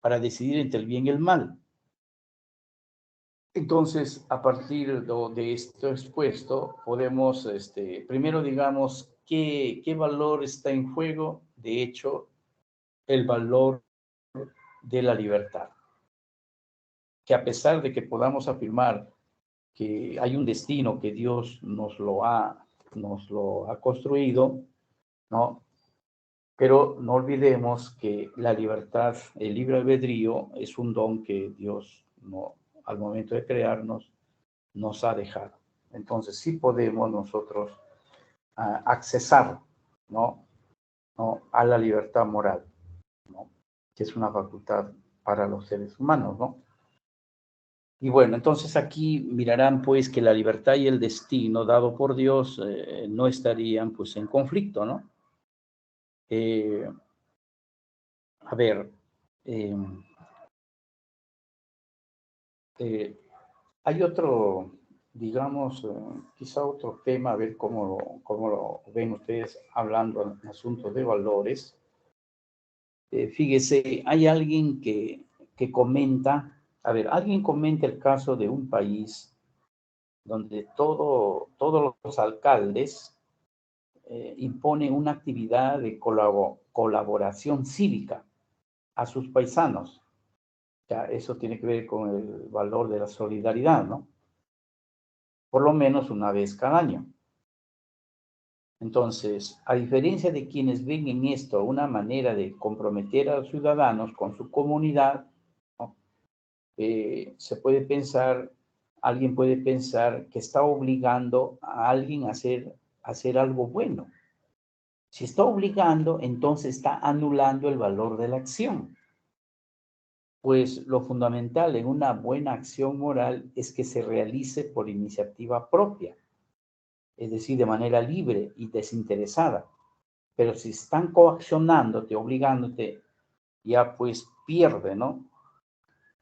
para decidir entre el bien y el mal. Entonces, a partir de esto expuesto, podemos, primero, digamos, ¿qué valor está en juego? De hecho, el valor de la libertad. Que a pesar de que podamos afirmar que hay un destino que Dios nos lo ha construido, ¿no? Pero no olvidemos que la libertad, el libre albedrío, es un don que Dios, no, al momento de crearnos, nos ha dejado. Entonces sí podemos nosotros accesar, ¿no?, a la libertad moral, ¿no?, que es una facultad para los seres humanos, ¿no? Y bueno, entonces aquí mirarán, pues, que la libertad y el destino dado por Dios no estarían, pues, en conflicto, ¿no? A ver, eh, hay otro, digamos, quizá otro tema, a ver cómo lo ven ustedes hablando en asuntos de valores. Fíjese, hay alguien que comenta, a ver, alguien comenta el caso de un país donde todos los alcaldes imponen una actividad de colaboración cívica a sus paisanos. Ya, eso tiene que ver con el valor de la solidaridad, ¿no? por lo menos una vez cada año. Entonces, a diferencia de quienes ven en esto una manera de comprometer a los ciudadanos con su comunidad, ¿no? Alguien puede pensar que está obligando a alguien a hacer algo bueno. Si está obligando, entonces está anulando el valor de la acción. Pues lo fundamental en una buena acción moral es que se realice por iniciativa propia, es decir, de manera libre y desinteresada. Pero si están coaccionándote, obligándote, ya pues pierde, ¿no?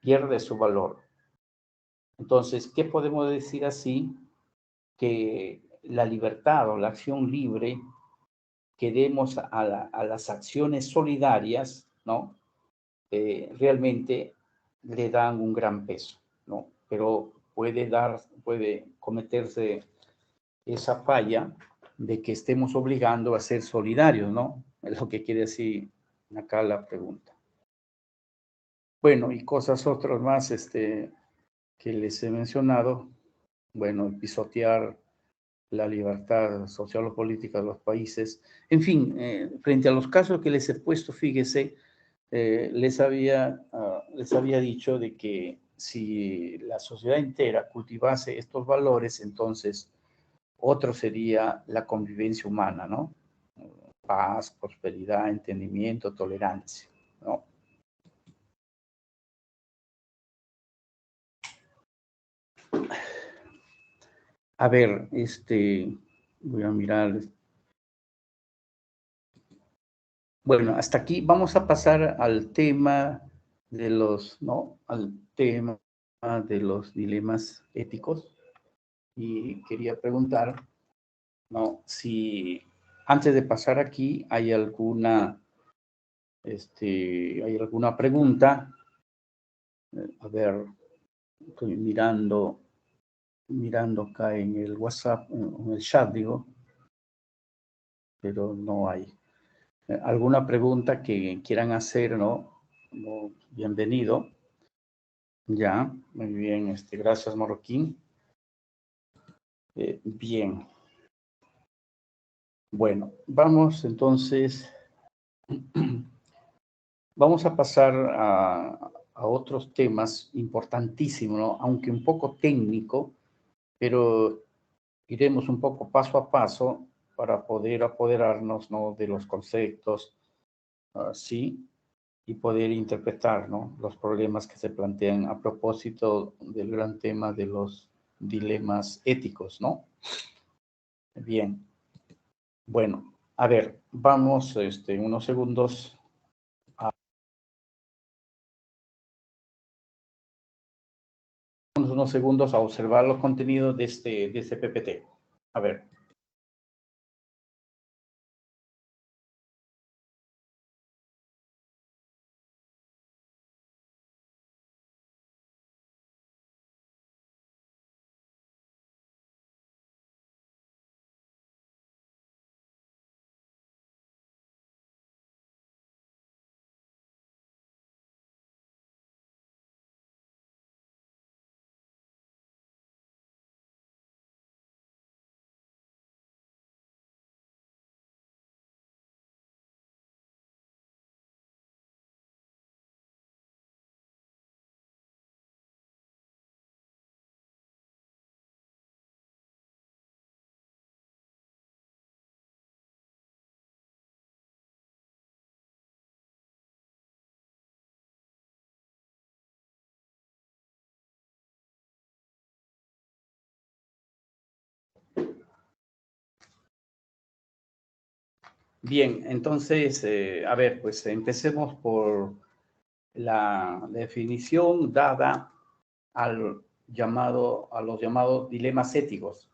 Pierde su valor. Entonces, ¿qué podemos decir así? Que la libertad o la acción libre que demos a las acciones solidarias, ¿no? Realmente le dan un gran peso, ¿no? Pero puede cometerse esa falla de que estemos obligando a ser solidarios, ¿no? Es lo que quiere decir acá la pregunta. Bueno, y cosas otras más que les he mencionado. Bueno, pisotear la libertad social o política de los países. En fin, frente a los casos que les he puesto, fíjese, les había dicho de que si la sociedad entera cultivase estos valores, entonces otro sería la convivencia humana, ¿no? Paz, prosperidad, entendimiento, tolerancia, ¿no? A ver, voy a mirar. Bueno, hasta aquí vamos a pasar al tema de los, ¿no? Al tema de los dilemas éticos. Y quería preguntar, ¿no? Si antes de pasar aquí hay alguna pregunta. A ver, estoy mirando acá en el WhatsApp, en el chat, digo, pero no hay. ¿Alguna pregunta que quieran hacer, no? No, bienvenido. Ya, muy bien, gracias, Marroquín. Bien. Bueno, vamos entonces, vamos a pasar a otros temas importantísimos, ¿no? Aunque un poco técnico, pero iremos un poco paso a paso para poder apoderarnos, ¿no? De los conceptos, sí, y poder interpretar, ¿no? Los problemas que se plantean a propósito del gran tema de los dilemas éticos, ¿no? Bien. Bueno, a ver, vamos unos segundos a observar los contenidos de este PPT. A ver. Bien, entonces, a ver, pues empecemos por la definición dada a los llamados dilemas éticos.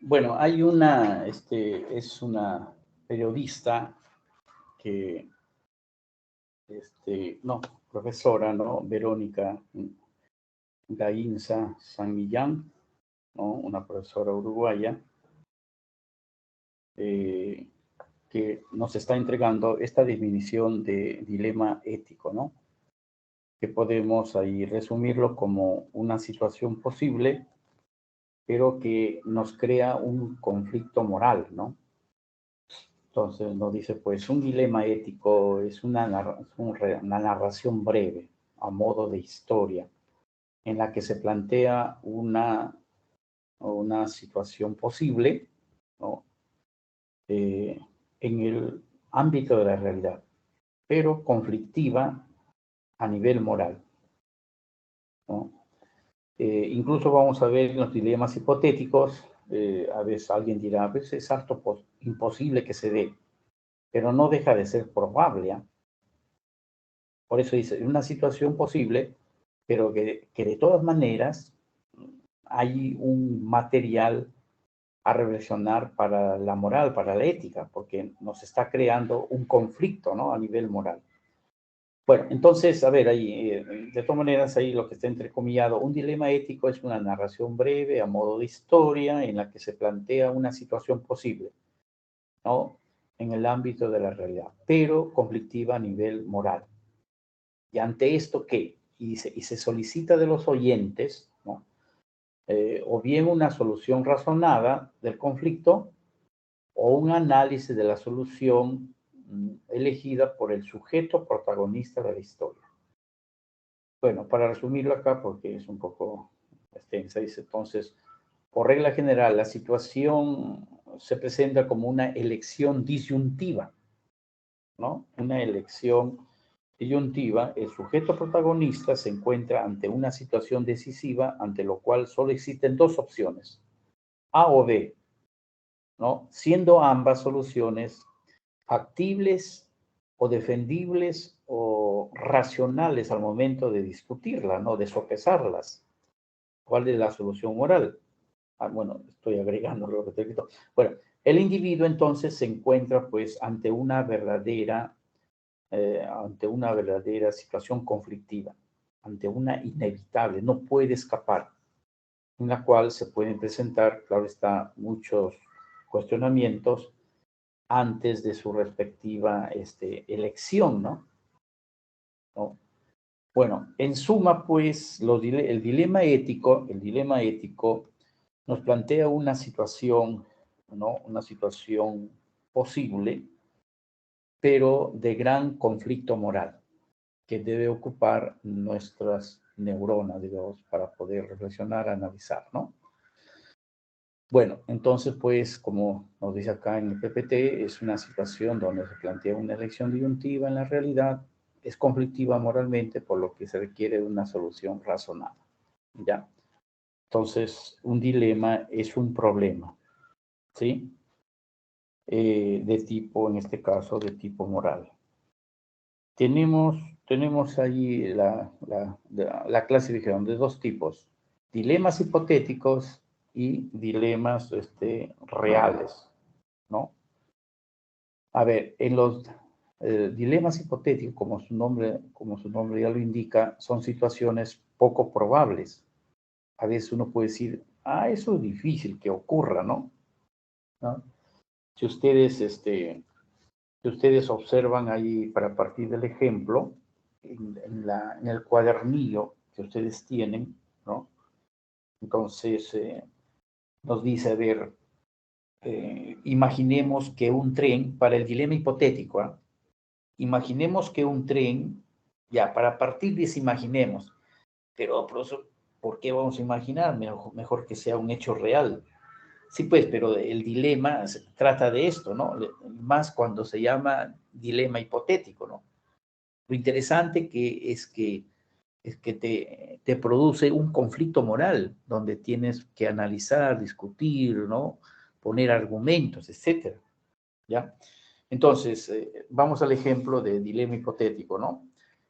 Bueno, hay es una periodista que, no, profesora, ¿no? Verónica Gainza San Millán, ¿no? Una profesora uruguaya, que nos está entregando esta definición de dilema ético, ¿no? Que podemos ahí resumirlo como una situación posible, pero que nos crea un conflicto moral, ¿no? Entonces nos dice, pues, un dilema ético es una narración breve, a modo de historia, en la que se plantea una situación posible, ¿no? En el ámbito de la realidad, pero conflictiva a nivel moral, ¿no? Incluso vamos a ver los dilemas hipotéticos. A veces alguien dirá, a veces es harto imposible que se dé, pero no deja de ser probable, ¿eh? Por eso dice, una situación posible, pero que de todas maneras hay un material a reflexionar para la moral, para la ética, porque nos está creando un conflicto, ¿no? A nivel moral. Bueno, entonces, a ver, ahí, de todas maneras, ahí lo que está entrecomillado, un dilema ético es una narración breve a modo de historia en la que se plantea una situación posible, ¿no? En el ámbito de la realidad, pero conflictiva a nivel moral. Y ante esto, ¿qué? Y se solicita de los oyentes, ¿no? O bien una solución razonada del conflicto o un análisis de la solución elegida por el sujeto protagonista de la historia. Bueno, para resumirlo acá, porque es un poco extensa, dice entonces, por regla general, la situación se presenta como una elección disyuntiva, ¿no? Una elección disyuntiva, el sujeto protagonista se encuentra ante una situación decisiva, ante lo cual solo existen dos opciones, A o B, ¿no? Siendo ambas soluciones factibles o defendibles o racionales al momento de discutirla, ¿no? De sopesarlas. ¿Cuál es la solución moral? Bueno, estoy agregando lo que te he escrito. Bueno, el individuo entonces se encuentra pues ante una verdadera situación conflictiva, ante una inevitable, no puede escapar, en la cual se pueden presentar, claro está, muchos cuestionamientos antes de su respectiva elección, ¿no? ¿No? Bueno, en suma, pues, el dilema ético nos plantea una situación, ¿no? Una situación posible, pero de gran conflicto moral, que debe ocupar nuestras neuronas, digamos, para poder reflexionar, analizar, ¿no? Bueno, entonces, pues, como nos dice acá en el PPT, es una situación donde se plantea una elección disyuntiva en la realidad, es conflictiva moralmente, por lo que se requiere de una solución razonada, ¿ya? Entonces, un dilema es un problema, ¿sí? De tipo, en este caso, de tipo moral. Tenemos ahí la clasificación de dos tipos, dilemas hipotéticos y dilemas reales, ¿no? A ver, en los dilemas hipotéticos, como su nombre ya lo indica, son situaciones poco probables. A veces uno puede decir, eso es difícil que ocurra, ¿no? ¿No? Si ustedes observan ahí, para partir del ejemplo, en el cuadernillo que ustedes tienen, ¿no? Entonces, nos dice, a ver, imaginemos que un tren, para el dilema hipotético, ¿eh? Imaginemos que un tren, ya, para partir de eso imaginemos, pero profesor, ¿por qué vamos a imaginar? Mejor que sea un hecho real. Sí, pues, pero el dilema se trata de esto, ¿no? Más cuando se llama dilema hipotético, ¿no? Lo interesante es que te produce un conflicto moral, donde tienes que analizar, discutir, ¿no? Poner argumentos, etcétera, ¿ya? Entonces, vamos al ejemplo de dilema hipotético, ¿no?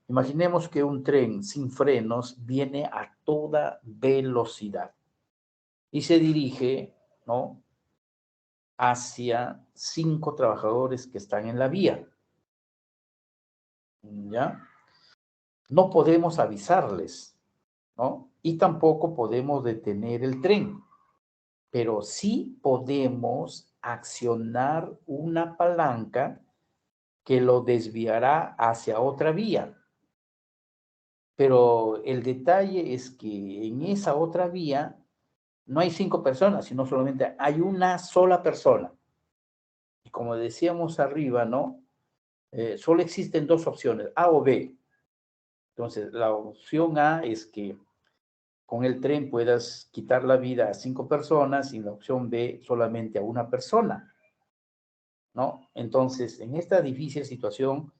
Imaginemos que un tren sin frenos viene a toda velocidad y se dirige, ¿no? Hacia 5 trabajadores que están en la vía, ¿ya? no podemos avisarles, ¿no? Y tampoco podemos detener el tren, pero sí podemos accionar una palanca que lo desviará hacia otra vía. Pero el detalle es que en esa otra vía no hay 5 personas, sino solamente hay una sola persona. Y como decíamos arriba, ¿no? Solo existen dos opciones, A o B. Entonces, la opción A es que con el tren puedas quitar la vida a 5 personas y la opción B solamente a una persona, ¿no? Entonces, en esta difícil situación,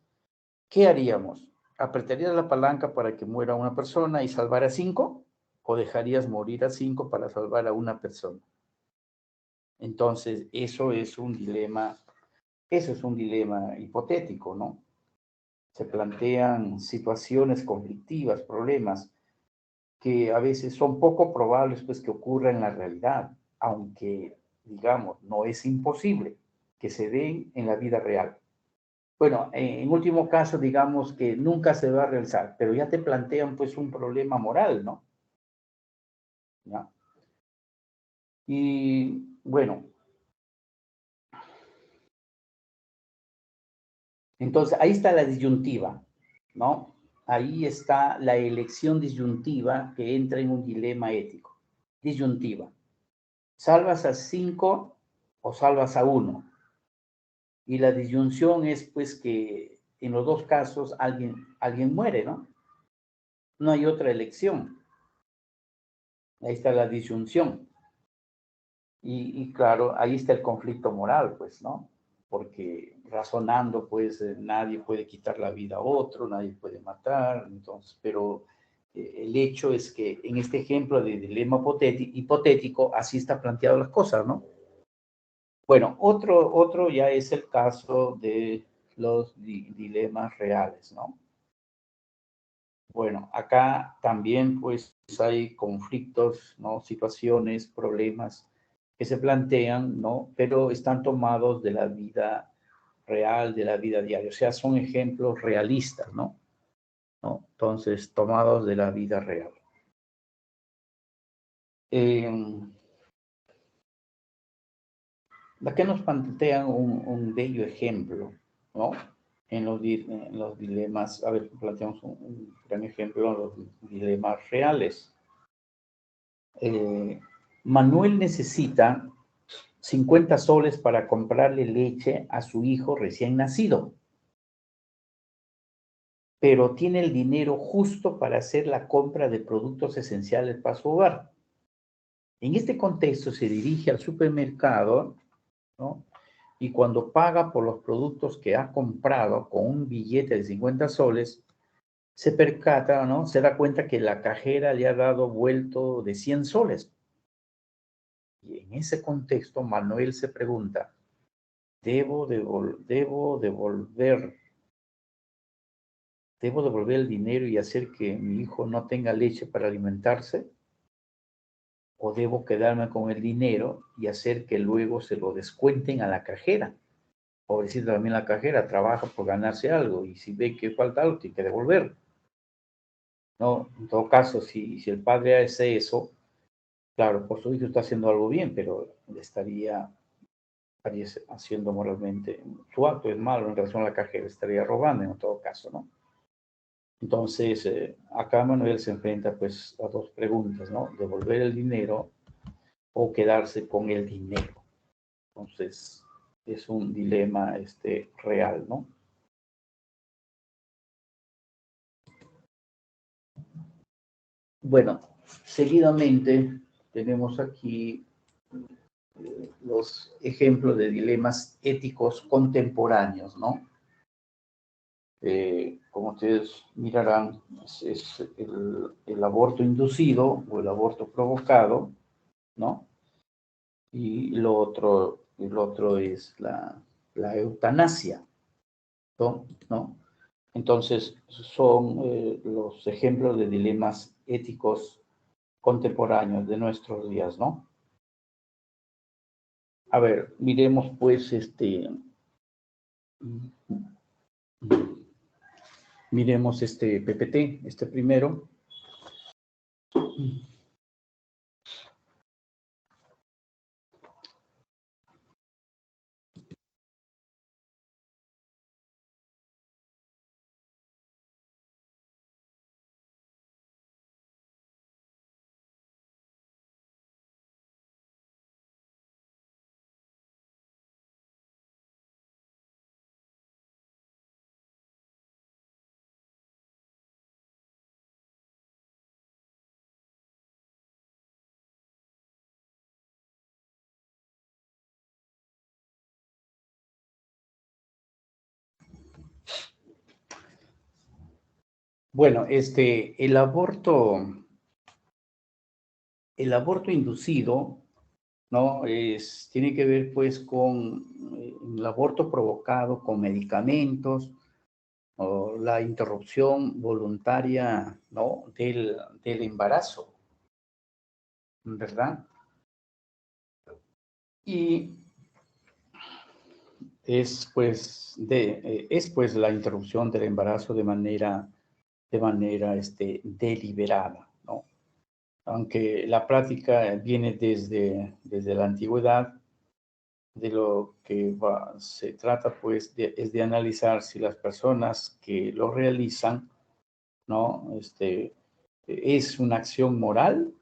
¿qué haríamos? ¿Apretarías la palanca para que muera una persona y salvar a 5? ¿O dejarías morir a 5 para salvar a una persona? Entonces, eso es un dilema hipotético, ¿no? Se plantean situaciones conflictivas, problemas que a veces son poco probables pues que ocurran en la realidad, aunque digamos no es imposible que se den en la vida real. Bueno, en último caso digamos que nunca se va a realizar, pero ya te plantean pues un problema moral, ¿no? ¿Ya? Y bueno, entonces ahí está la disyuntiva, ¿no? Ahí está la elección disyuntiva que entra en un dilema ético. Disyuntiva. ¿Salvas a 5 o salvas a uno? Y la disyunción es pues que en los dos casos alguien muere, ¿no? No hay otra elección. Ahí está la disyunción. Y claro, ahí está el conflicto moral, pues, ¿no? Porque razonando, pues, nadie puede quitar la vida a otro, nadie puede matar, entonces, pero el hecho es que en este ejemplo de dilema hipotético, así está planteado las cosas, ¿no? Bueno, otro ya es el caso de los dilemas reales, ¿no? Bueno, acá también pues hay conflictos, ¿no? Situaciones, problemas que se plantean, ¿no? Pero están tomados de la vida real, de la vida diaria, o sea, son ejemplos realistas, ¿no? ¿No? Entonces, tomados de la vida real. Aquí nos plantean un bello ejemplo, ¿no? En los dilemas, a ver, planteamos un gran ejemplo en los dilemas reales. Manuel necesita 50 soles para comprarle leche a su hijo recién nacido, pero tiene el dinero justo para hacer la compra de productos esenciales para su hogar. En este contexto se dirige al supermercado, ¿no? Y cuando paga por los productos que ha comprado con un billete de 50 soles, se percata, ¿no? Se da cuenta que la cajera le ha dado vuelto de 100 soles. Y en ese contexto, Manuel se pregunta, ¿debo devolver el dinero y hacer que mi hijo no tenga leche para alimentarse? ¿O debo quedarme con el dinero y hacer que luego se lo descuenten a la cajera? Pobrecita también la cajera, trabaja por ganarse algo y si ve que falta algo, tiene que devolver. No, en todo caso, si el padre hace eso, claro, por su hijo está haciendo algo bien, pero le estaría haciendo moralmente, su acto es malo en relación a la cajera, estaría robando en todo caso, ¿no? Entonces, acá Manuel se enfrenta pues a dos preguntas, ¿no? Devolver el dinero o quedarse con el dinero. Entonces, es un dilema real, ¿no? Bueno, seguidamente tenemos aquí los ejemplos de dilemas éticos contemporáneos, ¿no? Como ustedes mirarán, es el aborto inducido o el aborto provocado, ¿no? Y el otro es la eutanasia, ¿no? ¿No? Entonces, son los ejemplos de dilemas éticos contemporáneos de nuestros días, ¿no? A ver, miremos pues Miremos este PPT, este primero. Bueno, el aborto inducido, ¿no? Tiene que ver, pues, con el aborto provocado con medicamentos o la interrupción voluntaria, ¿no? del embarazo, ¿verdad? Y es, pues, la interrupción del embarazo de manera deliberada, ¿no? Aunque la práctica viene desde la antigüedad, de lo que se trata, pues, es de analizar si las personas que lo realizan, ¿no? ¿Es una acción moral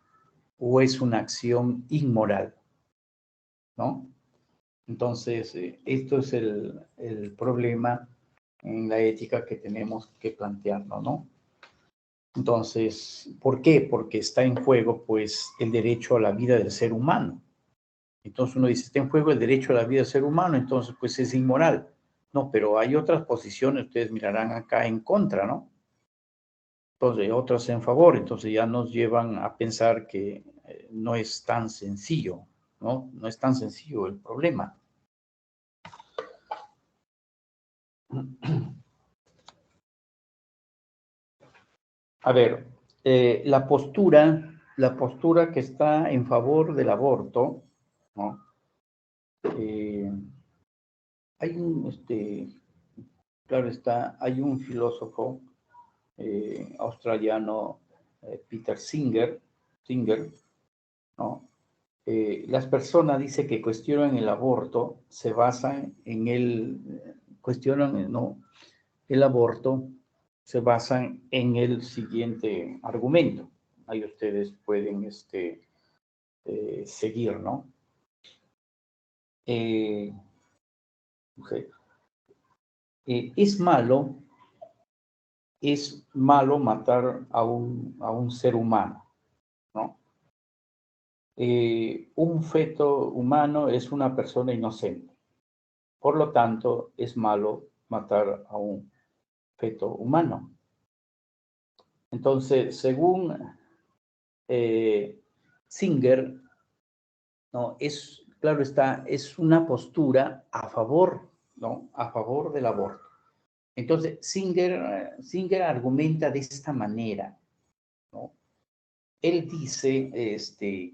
o es una acción inmoral, ¿no? Entonces, esto es el problema en la ética que tenemos que plantearnos, ¿no? Entonces, ¿por qué? Porque está en juego, pues, el derecho a la vida del ser humano. Entonces uno dice, está en juego el derecho a la vida del ser humano, entonces pues es inmoral. No, pero hay otras posiciones, ustedes mirarán acá en contra, ¿no? Entonces, otras en favor, entonces ya nos llevan a pensar que no es tan sencillo, ¿no? No es tan sencillo el problema. A ver, la postura que está en favor del aborto, ¿no? Hay claro está, hay un filósofo australiano, Peter Singer, ¿no? Las personas, dice, que cuestionan el aborto, se basan cuestionan, no, el aborto, se basan en el siguiente argumento. Ahí ustedes pueden seguir, ¿no? Okay. Es malo matar a un ser humano, ¿no? Un feto humano es una persona inocente. Por lo tanto, es malo matar a un feto humano. Entonces, según Singer, ¿no? Claro está, es una postura a favor, ¿no? A favor del aborto. Entonces, Singer argumenta de esta manera, ¿no? Él dice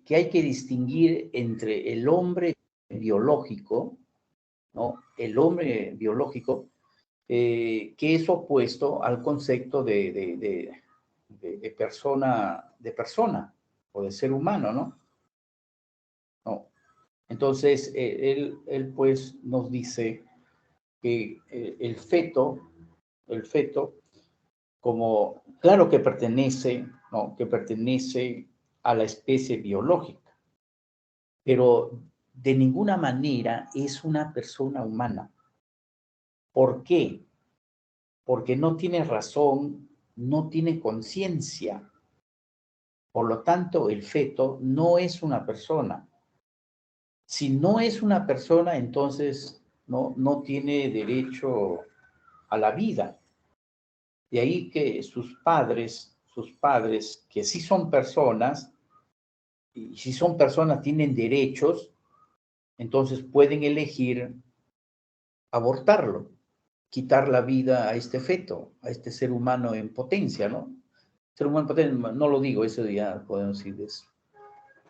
que hay que distinguir entre el hombre biológico, ¿no? El hombre biológico, que es opuesto al concepto de persona o de ser humano, ¿no? No. Entonces, él pues nos dice que el feto, como, claro que pertenece, ¿no? Que pertenece a la especie biológica, pero de ninguna manera es una persona humana. ¿Por qué? Porque no tiene razón, no tiene conciencia. Por lo tanto, el feto no es una persona. Si no es una persona, entonces no tiene derecho a la vida. De ahí que sus padres, que sí son personas, y si son personas tienen derechos, entonces pueden elegir abortarlo, quitar la vida a este feto, a este ser humano en potencia, ¿no? Ser humano en potencia, no lo digo, eso ya podemos decir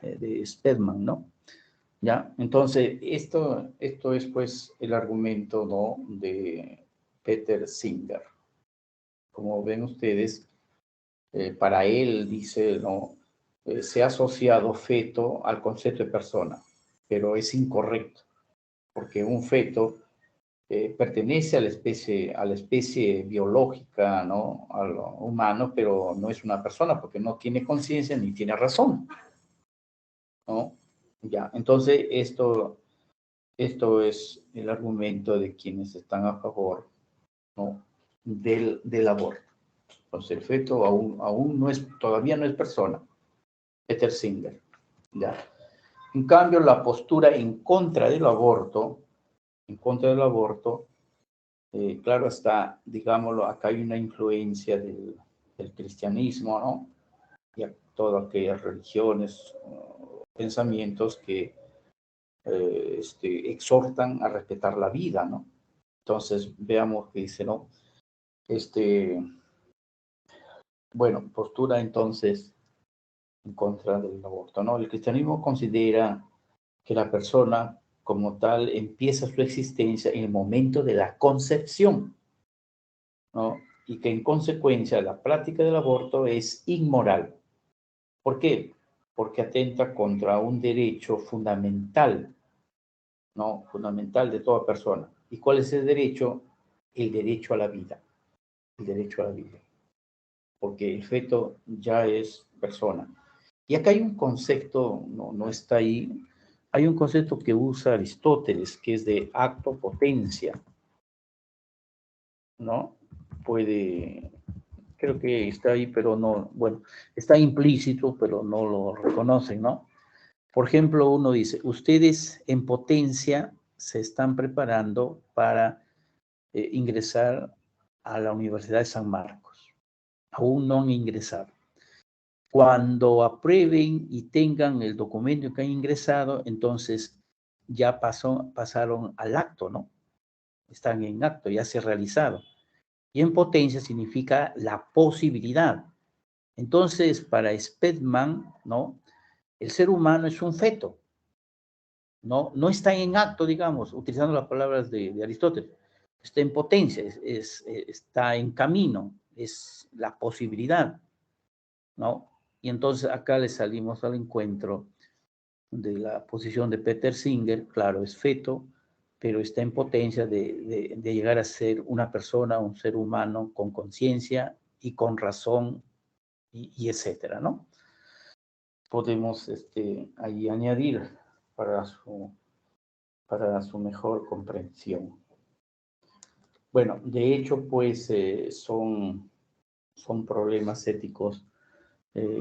de Stedman, ¿no? ¿Ya? Entonces, esto es pues el argumento, ¿no? De Peter Singer. como ven ustedes, para él, dice, no, se ha asociado feto al concepto de persona, pero es incorrecto, porque un feto pertenece a la especie biológica, ¿no? A lo humano, pero no es una persona porque no tiene conciencia ni tiene razón, ¿no? Ya, entonces esto es el argumento de quienes están a favor, ¿no? del aborto. Entonces el feto aún no es, todavía no es persona. Peter Singer, ¿ya? En cambio, la postura en contra del aborto, claro está, digámoslo, acá hay una influencia del cristianismo, ¿no? Y a todas aquellas religiones, pensamientos que exhortan a respetar la vida, ¿no? Entonces, veamos qué dice, ¿no? Bueno, postura entonces en contra del aborto, ¿no? El cristianismo considera que la persona como tal empieza su existencia en el momento de la concepción, ¿no? Y que en consecuencia la práctica del aborto es inmoral. ¿Por qué? Porque atenta contra un derecho fundamental, ¿no? Fundamental de toda persona. ¿Y cuál es el derecho? El derecho a la vida. El derecho a la vida. Porque el feto ya es persona. Y acá hay un concepto, no está ahí, hay un concepto que usa Aristóteles, que es de acto-potencia, ¿no? Creo que está ahí, pero no, bueno, está implícito, pero no lo reconocen, ¿no? Por ejemplo, uno dice, ustedes en potencia se están preparando para ingresar a la Universidad de San Marcos. Aún no han ingresado. Cuando aprueben y tengan el documento que han ingresado, entonces ya pasaron al acto, ¿no? Están en acto, ya se ha realizado. Y en potencia significa la posibilidad. Entonces, para Speckman, ¿no? El ser humano es un feto, ¿no? No está en acto, digamos, utilizando las palabras de Aristóteles. Está en potencia, está en camino, es la posibilidad, ¿no? Y entonces acá le salimos al encuentro de la posición de Peter Singer, claro, es feto, pero está en potencia de llegar a ser una persona, un ser humano con conciencia y con razón y etcétera, ¿no? Podemos ahí añadir para su mejor comprensión. Bueno, de hecho, pues son problemas éticos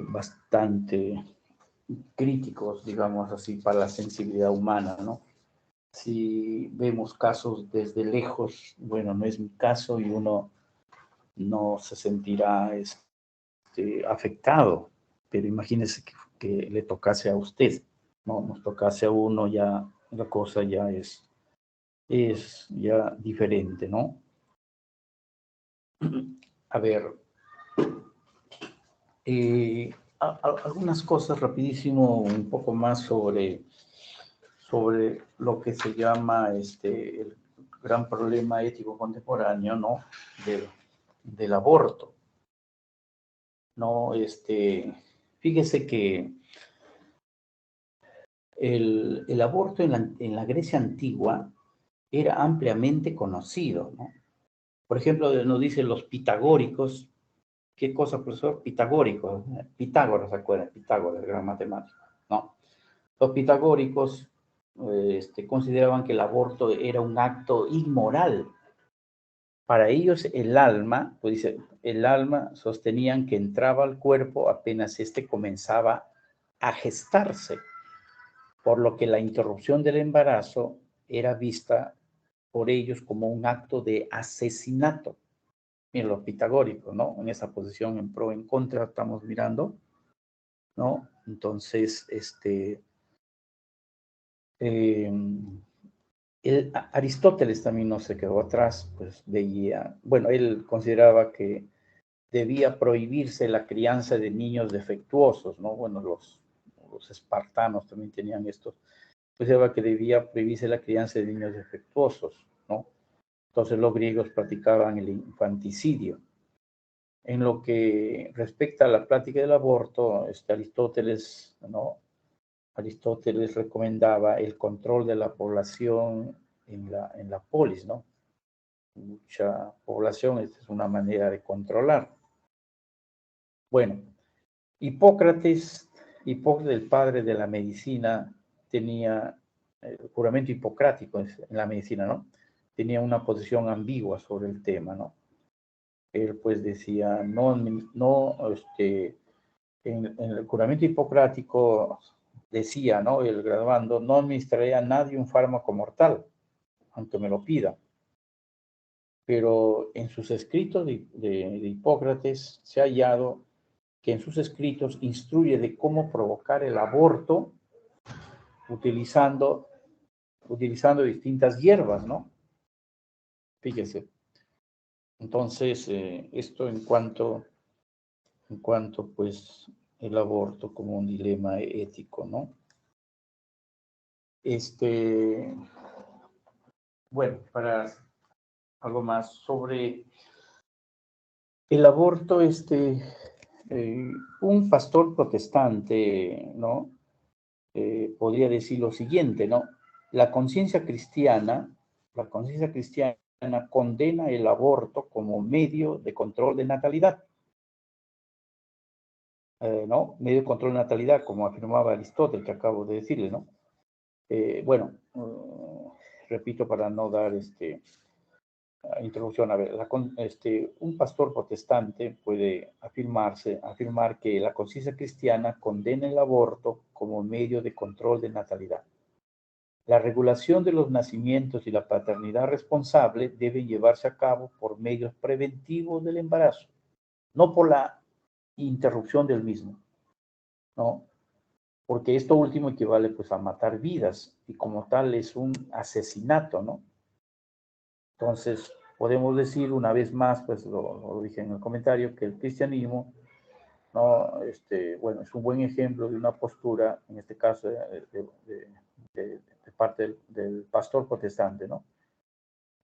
bastante críticos, digamos así, para la sensibilidad humana, ¿no? Si vemos casos desde lejos, bueno, no es mi caso y uno no se sentirá afectado, pero imagínese que le tocase a usted, ¿no? Nos tocase a uno, ya la cosa ya es ya diferente, ¿no? A ver, algunas cosas rapidísimo, un poco más sobre lo que se llama el gran problema ético contemporáneo, ¿no? Del aborto, ¿no? Fíjese que el aborto en la Grecia antigua era ampliamente conocido, ¿no? Por ejemplo, nos dicen los pitagóricos. ¿Qué cosa, profesor? Pitagóricos. Pitágoras, ¿se acuerdan? Pitágoras, el gran matemático, ¿no? Los pitagóricos consideraban que el aborto era un acto inmoral. Para ellos el alma, pues dice, el alma sostenían que entraba al cuerpo apenas comenzaba a gestarse, por lo que la interrupción del embarazo era vista por ellos como un acto de asesinato. Miren, los pitagóricos, ¿no? En esa posición en pro, en contra, estamos mirando, ¿no? Entonces, Aristóteles también no se quedó atrás, pues veía, bueno, él consideraba que debía prohibirse la crianza de niños defectuosos, ¿no? Bueno, los espartanos también tenían esto, consideraba que debía prohibirse la crianza de niños defectuosos, ¿no? Entonces los griegos practicaban el infanticidio. En lo que respecta a la práctica del aborto, Aristóteles, ¿no? Aristóteles recomendaba el control de la población en la polis, ¿no? Mucha población, esta es una manera de controlar. Bueno, Hipócrates, el padre de la medicina, tenía el juramento hipocrático en la medicina, ¿no? Tenía una posición ambigua sobre el tema, ¿no? Él pues decía, en el juramento hipocrático decía, ¿no? El graduando, no administraré a nadie un fármaco mortal, aunque me lo pida. Pero en sus escritos de Hipócrates se ha hallado que en sus escritos instruye de cómo provocar el aborto utilizando distintas hierbas, ¿no? Fíjese. Entonces, esto en cuanto, pues, el aborto como un dilema ético, ¿no? Bueno, para algo más sobre el aborto, un pastor protestante, ¿no? Podría decir lo siguiente, ¿no? La conciencia cristiana condena el aborto como medio de control de natalidad, ¿no? Medio de control de natalidad, como afirmaba Aristóteles, que acabo de decirle, ¿no? Bueno, repito para no dar introducción. A ver, un pastor protestante puede afirmar que la conciencia cristiana condena el aborto como medio de control de natalidad. La regulación de los nacimientos y la paternidad responsable deben llevarse a cabo por medios preventivos del embarazo, no por la interrupción del mismo, ¿no? Porque esto último equivale pues a matar vidas y como tal es un asesinato, ¿no? Entonces, podemos decir una vez más, pues lo dije en el comentario, que el cristianismo, ¿no? Bueno, es un buen ejemplo de una postura, en este caso de parte del pastor protestante, ¿no?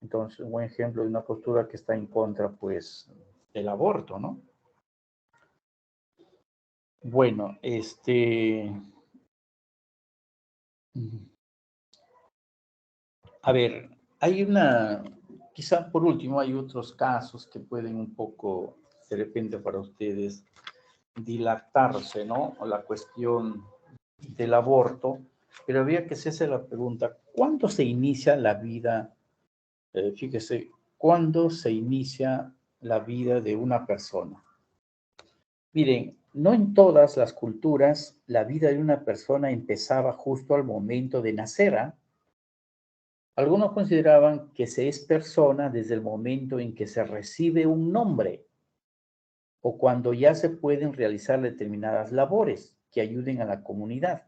Entonces, un buen ejemplo de una postura que está en contra, pues, del aborto, ¿no? Bueno, a ver, quizá por último hay otros casos que pueden un poco, de repente para ustedes, dilatarse, ¿no? O la cuestión del aborto, pero había que hacerse la pregunta, ¿cuándo se inicia la vida? Fíjese, ¿cuándo se inicia la vida de una persona? Miren, no en todas las culturas la vida de una persona empezaba justo al momento de nacer, ¿ah? Algunos consideraban que se es persona desde el momento en que se recibe un nombre o cuando ya se pueden realizar determinadas labores que ayuden a la comunidad.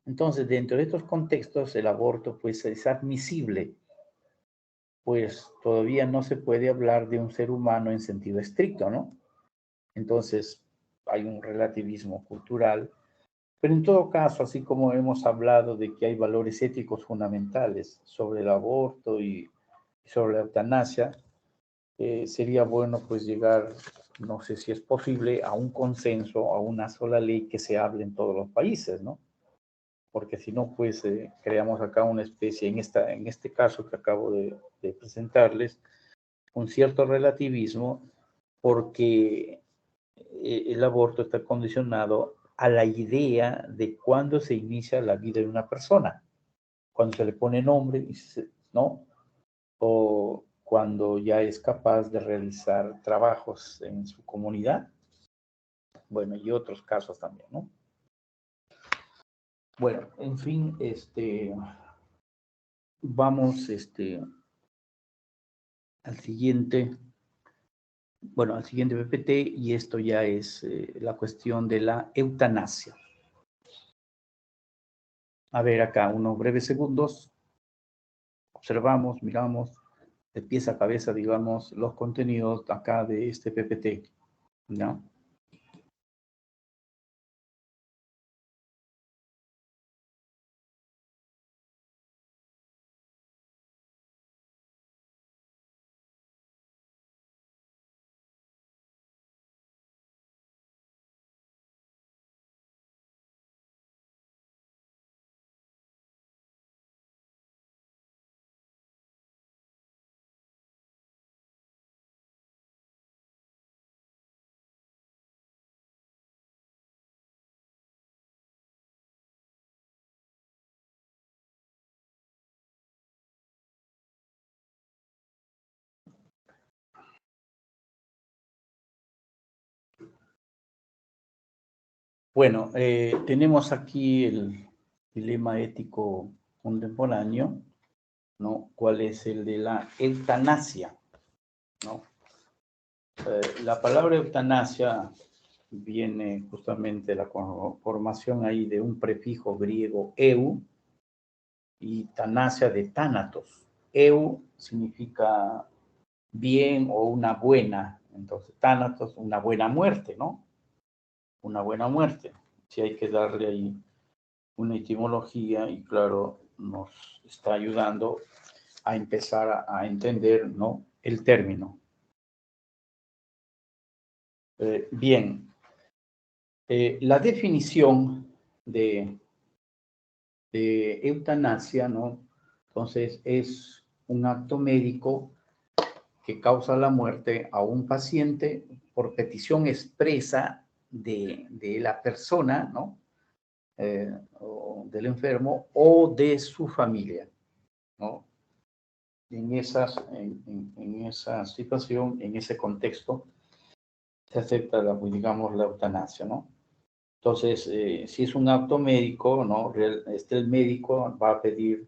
Entonces, dentro de estos contextos, el aborto pues es admisible, pues todavía no se puede hablar de un ser humano en sentido estricto, ¿no? Entonces, hay un relativismo cultural, pero en todo caso, así como hemos hablado de que hay valores éticos fundamentales sobre el aborto y sobre la eutanasia, sería bueno pues llegar, no sé si es posible, a un consenso, a una sola ley que se hable en todos los países, ¿no? Porque si no, pues creamos acá una especie, en este caso que acabo de presentarles, un cierto relativismo, porque el aborto está condicionado a la idea de cuándo se inicia la vida de una persona, cuando se le pone nombre, ¿no? O cuando ya es capaz de realizar trabajos en su comunidad, bueno, y otros casos también, ¿no? Bueno, en fin, vamos, al siguiente, bueno, al siguiente PPT, y esto ya es la cuestión de la eutanasia. A ver acá, unos breves segundos, observamos, miramos de pies a cabeza, digamos, los contenidos acá de este PPT, ¿no? Bueno, tenemos aquí el dilema ético contemporáneo, ¿no? ¿Cuál es el de la eutanasia? ¿No? La palabra eutanasia viene justamente de la formación ahí de un prefijo griego eu y tanasia de tánatos. Eu significa bien o una buena, entonces tánatos, una buena muerte, ¿no? Una buena muerte. Si hay que darle ahí una etimología y claro, nos está ayudando a empezar a entender, ¿no? El término. Bien, la definición de eutanasia, ¿no? Entonces, es un acto médico que causa la muerte a un paciente por petición expresa de la persona, ¿no? O del enfermo o de su familia, ¿no? En esa situación, en ese contexto, se acepta, digamos, la eutanasia, ¿no? Entonces, si es un acto médico, ¿no? El médico va a pedir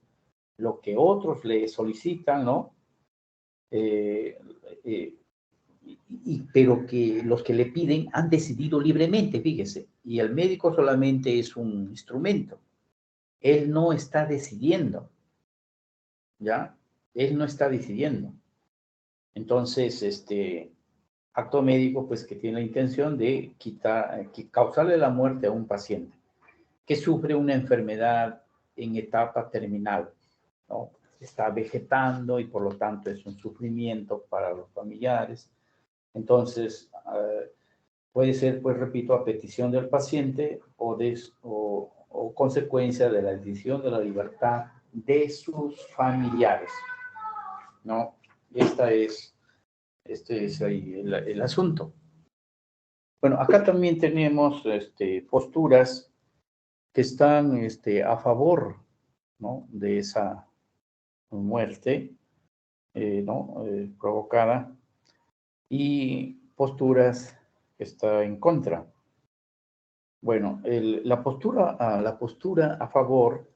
lo que otros le solicitan, ¿no? Eh, eh, pero que los que le piden han decidido libremente, fíjese, y el médico solamente es un instrumento. Él no está decidiendo, ¿ya? Él no está decidiendo. Entonces, acto médico, pues que tiene la intención de causarle la muerte a un paciente que sufre una enfermedad en etapa terminal, ¿no? Está vegetando y por lo tanto es un sufrimiento para los familiares. Entonces, puede ser, pues repito, a petición del paciente o consecuencia de la decisión de la libertad de sus familiares, ¿no? Este es ahí el asunto. Bueno, acá también tenemos posturas que están a favor, ¿no? De esa muerte, ¿no? Provocada, y posturas que están en contra. Bueno, la postura a favor,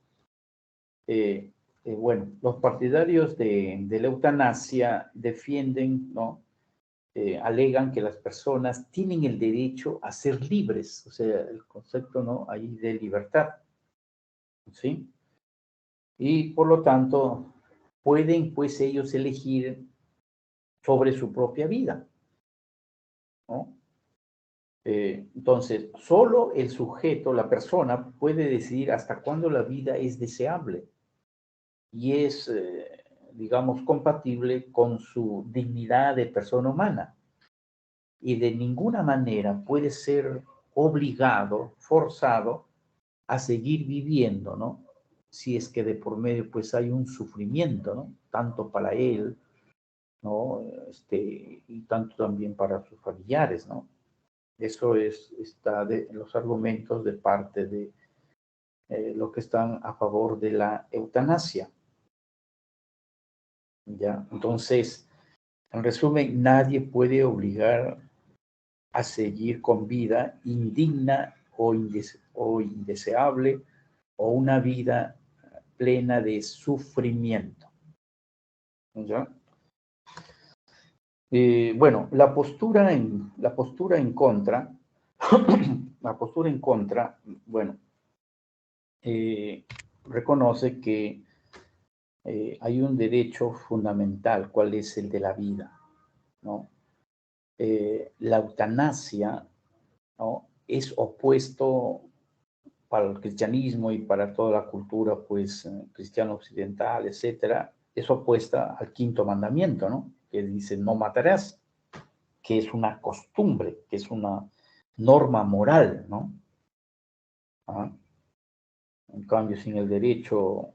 bueno, los partidarios de la eutanasia defienden, ¿no? Alegan que las personas tienen el derecho a ser libres, o sea, el concepto, ¿no? Ahí de libertad, ¿sí? Y por lo tanto, pueden pues ellos elegir sobre su propia vida, ¿no? Entonces, solo el sujeto, la persona, puede decidir hasta cuándo la vida es deseable y es, digamos, compatible con su dignidad de persona humana. Y de ninguna manera puede ser obligado, forzado a seguir viviendo, ¿no? Si es que de por medio pues hay un sufrimiento, ¿no? Tanto para él, ¿no? Y tanto también para sus familiares, ¿no? Eso está de los argumentos de parte de los que están a favor de la eutanasia, ¿ya? Entonces, en resumen, nadie puede obligar a seguir con vida indigna o indeseable o una vida plena de sufrimiento, ¿ya? Bueno, la postura en contra, la postura en contra, bueno, reconoce que hay un derecho fundamental, ¿cuál es el de la vida? ¿No? La eutanasia, ¿no? Es opuesto para el cristianismo y para toda la cultura, pues, cristiana occidental, etcétera, es opuesta al quinto mandamiento, ¿no? Que dice, no matarás, que es una costumbre, que es una norma moral, ¿no? ¿Ah? En cambio, sin el derecho,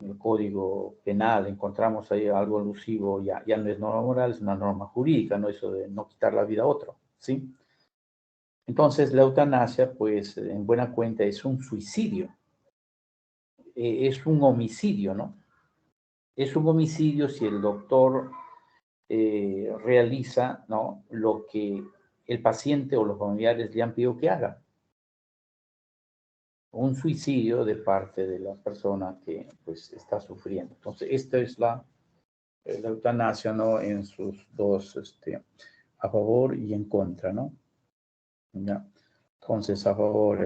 en el código penal, encontramos ahí algo alusivo, ya no es norma moral, es una norma jurídica, ¿no? Eso de no quitar la vida a otro, ¿sí? Entonces, la eutanasia, pues, en buena cuenta, es un suicidio, es un homicidio, ¿no? Es un homicidio si el doctor realiza, ¿no? Lo que el paciente o los familiares le han pedido que haga. un suicidio de parte de la persona que pues está sufriendo. Entonces, esta es la eutanasia, ¿no? En sus dos, a favor y en contra, ¿no? ¿Ya? Entonces, a favor,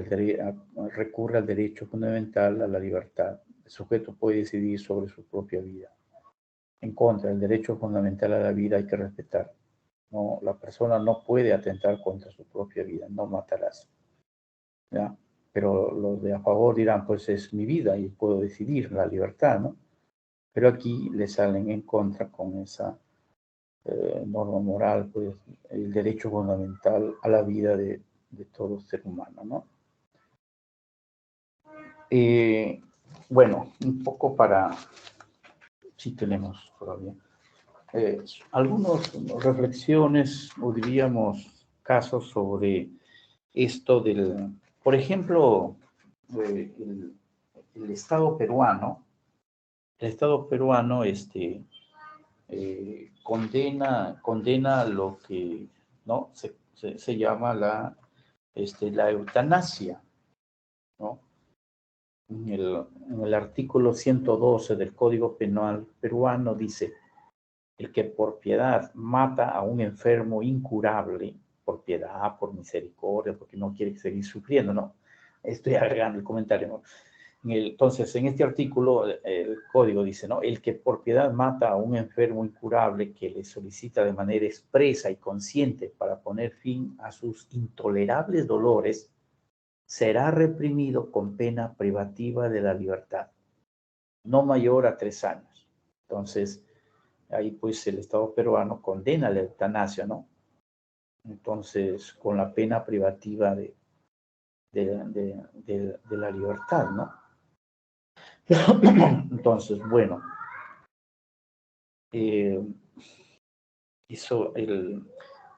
recurre al derecho fundamental a la libertad. El sujeto puede decidir sobre su propia vida. En contra, el derecho fundamental a la vida hay que respetar. No, la persona no puede atentar contra su propia vida, no matarás. ¿Ya? Pero los de a favor dirán, pues es mi vida y puedo decidir, la libertad, ¿no? Pero aquí le salen en contra con esa norma moral, pues el derecho fundamental a la vida de todo ser humano, ¿no? Bueno, un poco para, si tenemos todavía, algunas reflexiones o diríamos casos sobre esto del, por ejemplo, el Estado peruano. El Estado peruano condena lo que, ¿no? se llama la eutanasia, ¿no? En el artículo 112 del Código Penal peruano dice: el que por piedad mata a un enfermo incurable, por piedad, por misericordia, porque no quiere seguir sufriendo, ¿no? Estoy agregando el comentario, ¿no? Entonces, en este artículo, el código dice, ¿no? El que por piedad mata a un enfermo incurable que le solicita de manera expresa y consciente para poner fin a sus intolerables dolores, será reprimido con pena privativa de la libertad, no mayor a 3 años. Entonces, ahí pues el Estado peruano condena la eutanasia, ¿no? Entonces, con la pena privativa de la libertad, ¿no? Entonces, bueno, y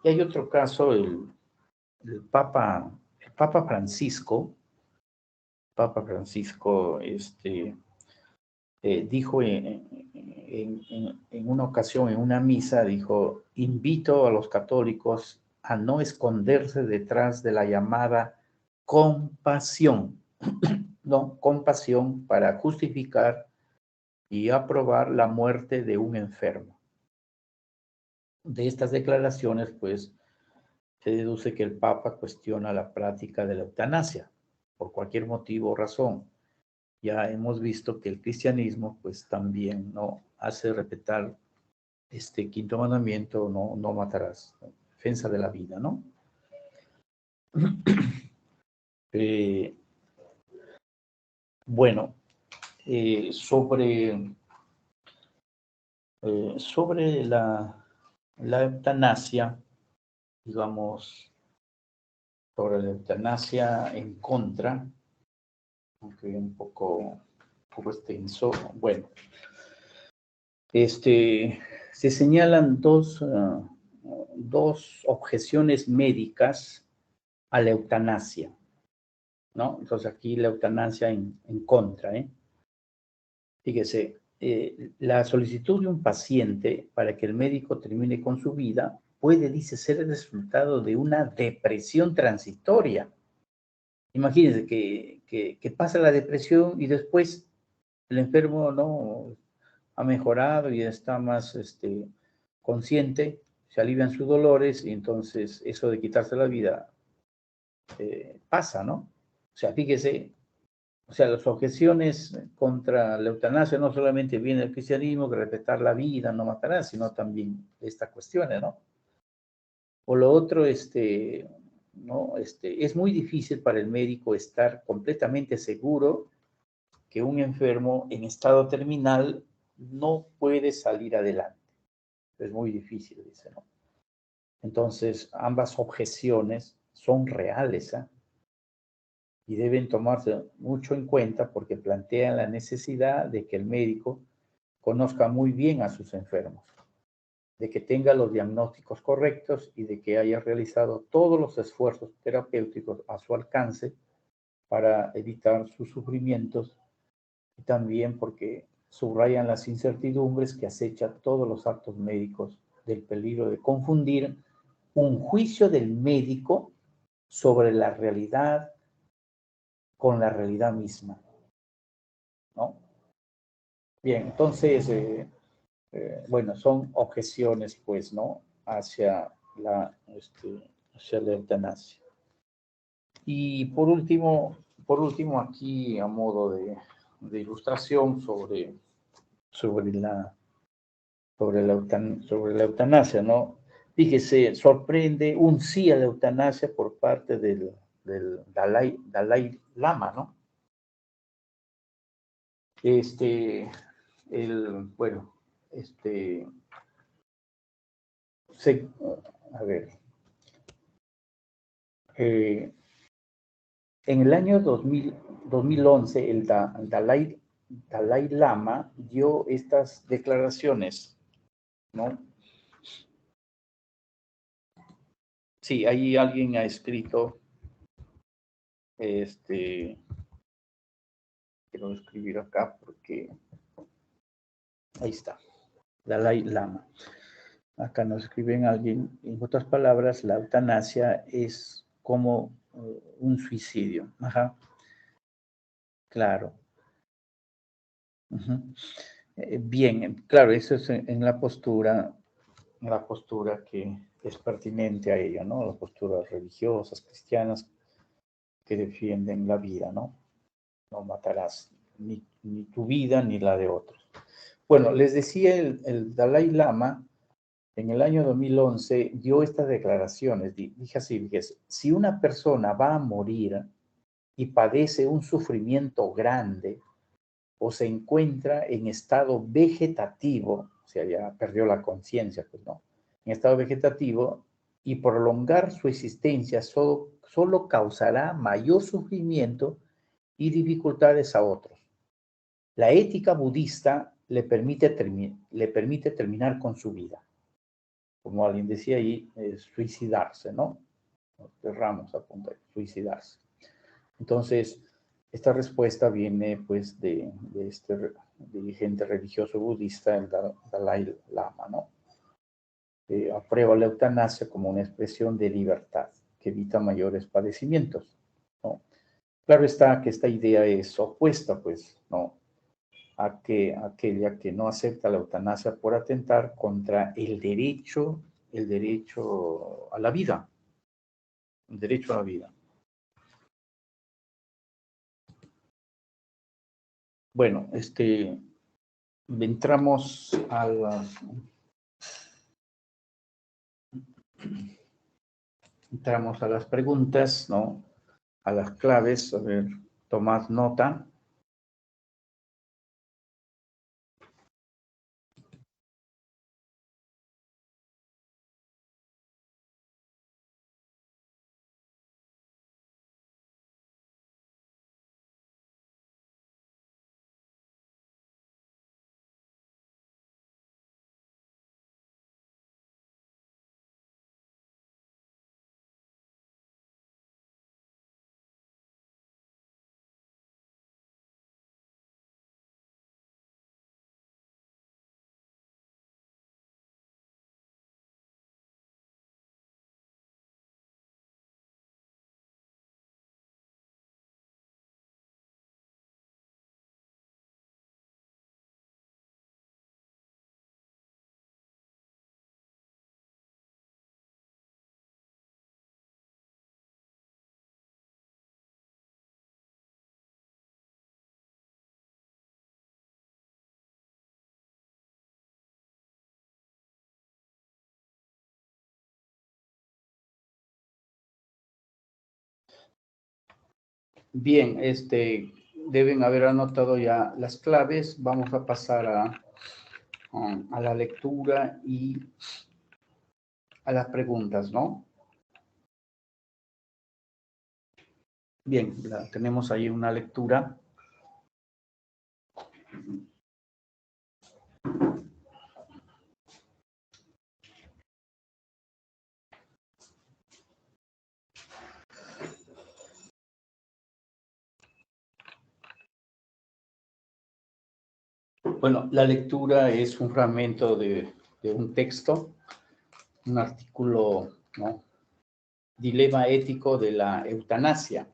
hay otro caso, el Papa Francisco, dijo en una ocasión, en una misa, dijo: invito a los católicos a no esconderse detrás de la llamada compasión, no, compasión para justificar y aprobar la muerte de un enfermo. De estas declaraciones, pues, se deduce que el Papa cuestiona la práctica de la eutanasia, por cualquier motivo o razón. Ya hemos visto que el cristianismo, pues, también no hace respetar este quinto mandamiento: no matarás, defensa de la vida, ¿no? Bueno, sobre la eutanasia, digamos, sobre la eutanasia en contra, aunque un poco extenso. Bueno, se señalan dos objeciones médicas a la eutanasia, ¿no? Entonces aquí la eutanasia en contra, ¿eh? Fíjese, la solicitud de un paciente para que el médico termine con su vida puede, dice, ser el resultado de una depresión transitoria. Imagínense que pasa la depresión y después el enfermo no ha mejorado y está más consciente, se alivian sus dolores y entonces eso de quitarse la vida pasa, ¿no? O sea, fíjese, o sea, las objeciones contra la eutanasia no solamente viene del cristianismo, que respetar la vida, no matarás, sino también esta cuestión, ¿no? O lo otro, ¿no? Es muy difícil para el médico estar completamente seguro que un enfermo en estado terminal no puede salir adelante. Es muy difícil, dice, ¿no? Entonces, ambas objeciones son reales, ¿eh? Y deben tomarse mucho en cuenta porque plantean la necesidad de que el médico conozca muy bien a sus enfermos, de que tenga los diagnósticos correctos y de que haya realizado todos los esfuerzos terapéuticos a su alcance para evitar sus sufrimientos, y también porque subrayan las incertidumbres que acechan todos los actos médicos, del peligro de confundir un juicio del médico sobre la realidad con la realidad misma, ¿no? Bien, entonces, bueno, son objeciones, pues, ¿no? Hacia hacia la eutanasia. Y por último aquí a modo de ilustración sobre la eutanasia, ¿no? Fíjese, sorprende un sí a la eutanasia por parte del Dalai Lama, ¿no? Bueno, a ver, en el año 2011, el Dalai Lama dio estas declaraciones, ¿no? Sí, ahí alguien ha escrito, quiero escribir acá porque ahí está, Dalai Lama. Acá nos escriben alguien, en otras palabras, la eutanasia es como un suicidio. Ajá, claro. Bien, claro, eso es en la postura que es pertinente a ella, ¿no? Las posturas religiosas, cristianas, que defienden la vida, ¿no? No matarás ni tu vida ni la de otros. Bueno, les decía, el Dalai Lama en el año 2011 dio estas declaraciones. Dije así, si una persona va a morir y padece un sufrimiento grande o se encuentra en estado vegetativo, o sea, ya perdió la conciencia, pues no, en estado vegetativo, y prolongar su existencia solo causará mayor sufrimiento y dificultades a otros. La ética budista le permite terminar con su vida. Como alguien decía ahí, suicidarse, ¿no? Ramos apunta, suicidarse. Entonces, esta respuesta viene pues de este dirigente religioso budista, el Dalai Lama, ¿no? Aprueba la eutanasia como una expresión de libertad que evita mayores padecimientos, ¿no? Claro está que esta idea es opuesta, pues, ¿no? A aquella que no acepta la eutanasia por atentar contra el derecho a la vida, el derecho a la vida. Bueno, entramos a las preguntas, ¿no? A las claves. A ver, tomad nota. Bien, deben haber anotado ya las claves. Vamos a pasar a la lectura y a las preguntas, ¿no? Bien, tenemos ahí una lectura. Bueno, la lectura es un fragmento de un texto, un artículo, ¿no? Dilema ético de la eutanasia.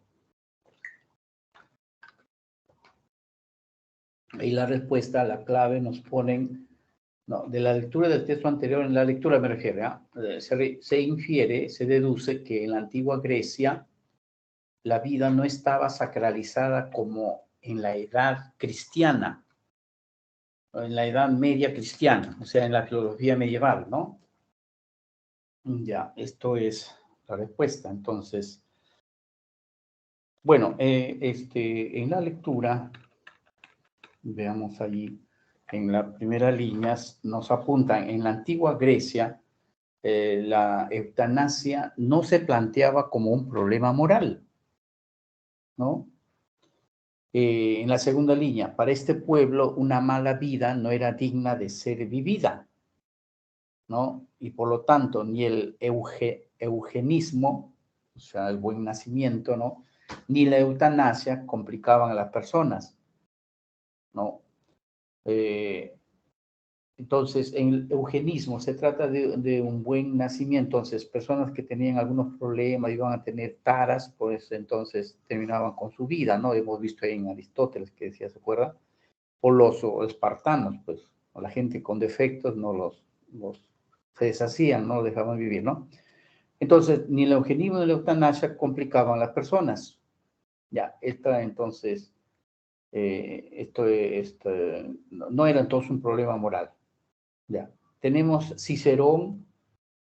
Y la respuesta, la clave nos ponen, no, de la lectura del texto anterior, en la lectura me refiero, se infiere, se deduce que en la antigua Grecia la vida no estaba sacralizada como en la edad cristiana, en la edad media cristiana, o sea, en la filosofía medieval, ¿no? Ya, esto es la respuesta. Entonces, bueno, en la lectura, veamos allí, en la primera línea nos apuntan, en la antigua Grecia, la eutanasia no se planteaba como un problema moral, ¿no? En la segunda línea, para este pueblo una mala vida no era digna de ser vivida, ¿no? Y por lo tanto, ni el eugenismo, o sea, el buen nacimiento, ¿no? Ni la eutanasia complicaban a las personas, ¿no? Entonces, en el eugenismo se trata de un buen nacimiento. Entonces, personas que tenían algunos problemas, iban a tener taras, pues entonces terminaban con su vida, ¿no? Hemos visto ahí en Aristóteles que decía, ¿se acuerda? O los espartanos, pues, o la gente con defectos no los se deshacían, no los dejaban vivir, ¿no? Entonces, ni el eugenismo ni la eutanasia complicaban a las personas. Ya, entonces, no era entonces un problema moral. Ya. Tenemos Cicerón.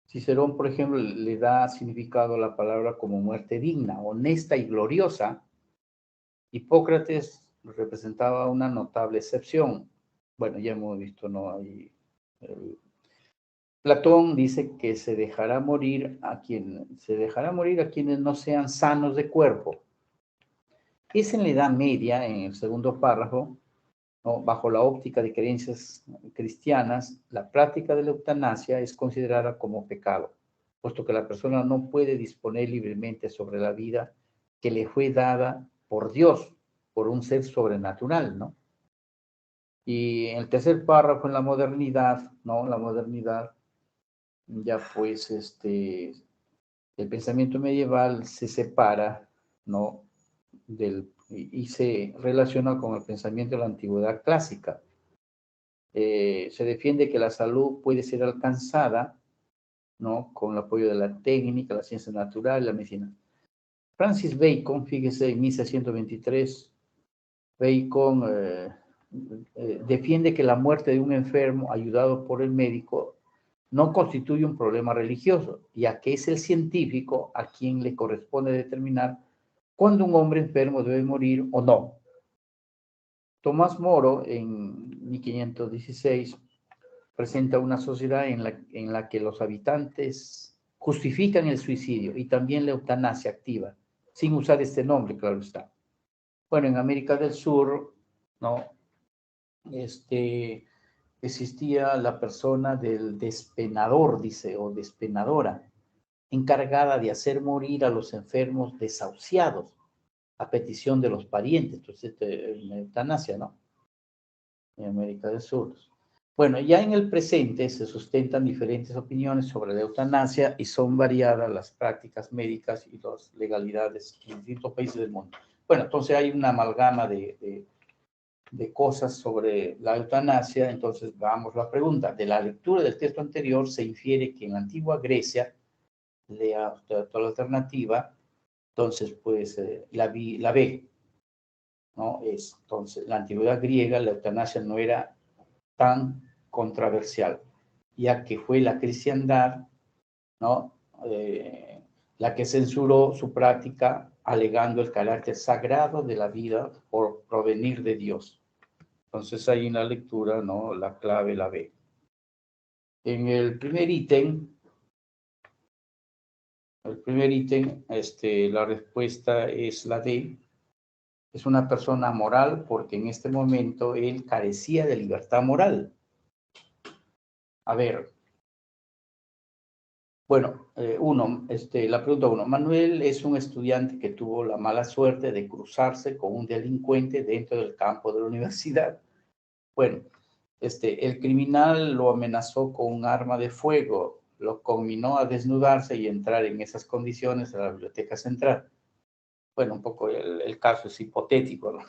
Cicerón, por ejemplo, le da significado a la palabra como muerte digna, honesta y gloriosa. Hipócrates representaba una notable excepción. Bueno, ya hemos visto, ¿no? Ahí, Platón dice que se dejará morir a quienes no sean sanos de cuerpo. Es en la Edad Media, en el segundo párrafo, ¿no? Bajo la óptica de creencias cristianas, la práctica de la eutanasia es considerada como pecado, puesto que la persona no puede disponer libremente sobre la vida que le fue dada por Dios, por un ser sobrenatural, ¿no? Y en el tercer párrafo, en la modernidad, ¿no? La modernidad, ya pues, el pensamiento medieval se separa, ¿no? Y se relaciona con el pensamiento de la antigüedad clásica. Se defiende que la salud puede ser alcanzada, ¿no? Con el apoyo de la técnica, la ciencia natural y la medicina. Francis Bacon, fíjese, en 1623, Bacon defiende que la muerte de un enfermo ayudado por el médico no constituye un problema religioso, ya que es el científico a quien le corresponde determinar cuándo un hombre enfermo debe morir o no. Tomás Moro, en 1516, presenta una sociedad en la que los habitantes justifican el suicidio y también la eutanasia activa, sin usar este nombre, claro está. Bueno, en América del Sur, ¿no? Existía la persona del despenador, dice, o despenadora, encargada de hacer morir a los enfermos desahuciados a petición de los parientes. Entonces, una eutanasia, ¿no? En América del Sur. Bueno, ya en el presente se sustentan diferentes opiniones sobre la eutanasia y son variadas las prácticas médicas y las legalidades en distintos países del mundo. Bueno, entonces hay una amalgama de cosas sobre la eutanasia. Entonces, vamos a la pregunta. De la lectura del texto anterior se infiere que en la antigua Grecia, lea toda la alternativa, entonces, pues, la B, ¿no? Entonces, la antigüedad griega, la eutanasia no era tan controversial, ya que fue la cristiandad, ¿no? La que censuró su práctica alegando el carácter sagrado de la vida por provenir de Dios. Entonces ahí en la lectura, ¿no? La clave la B. En el primer ítem, la respuesta es la D. Es una persona moral porque en este momento él carecía de libertad moral. A ver, bueno, la pregunta 1. Manuel es un estudiante que tuvo la mala suerte de cruzarse con un delincuente dentro del campo de la universidad. Bueno, el criminal lo amenazó con un arma de fuego, lo conminó a desnudarse y entrar en esas condiciones a la biblioteca central. Bueno, un poco el caso es hipotético, ¿no?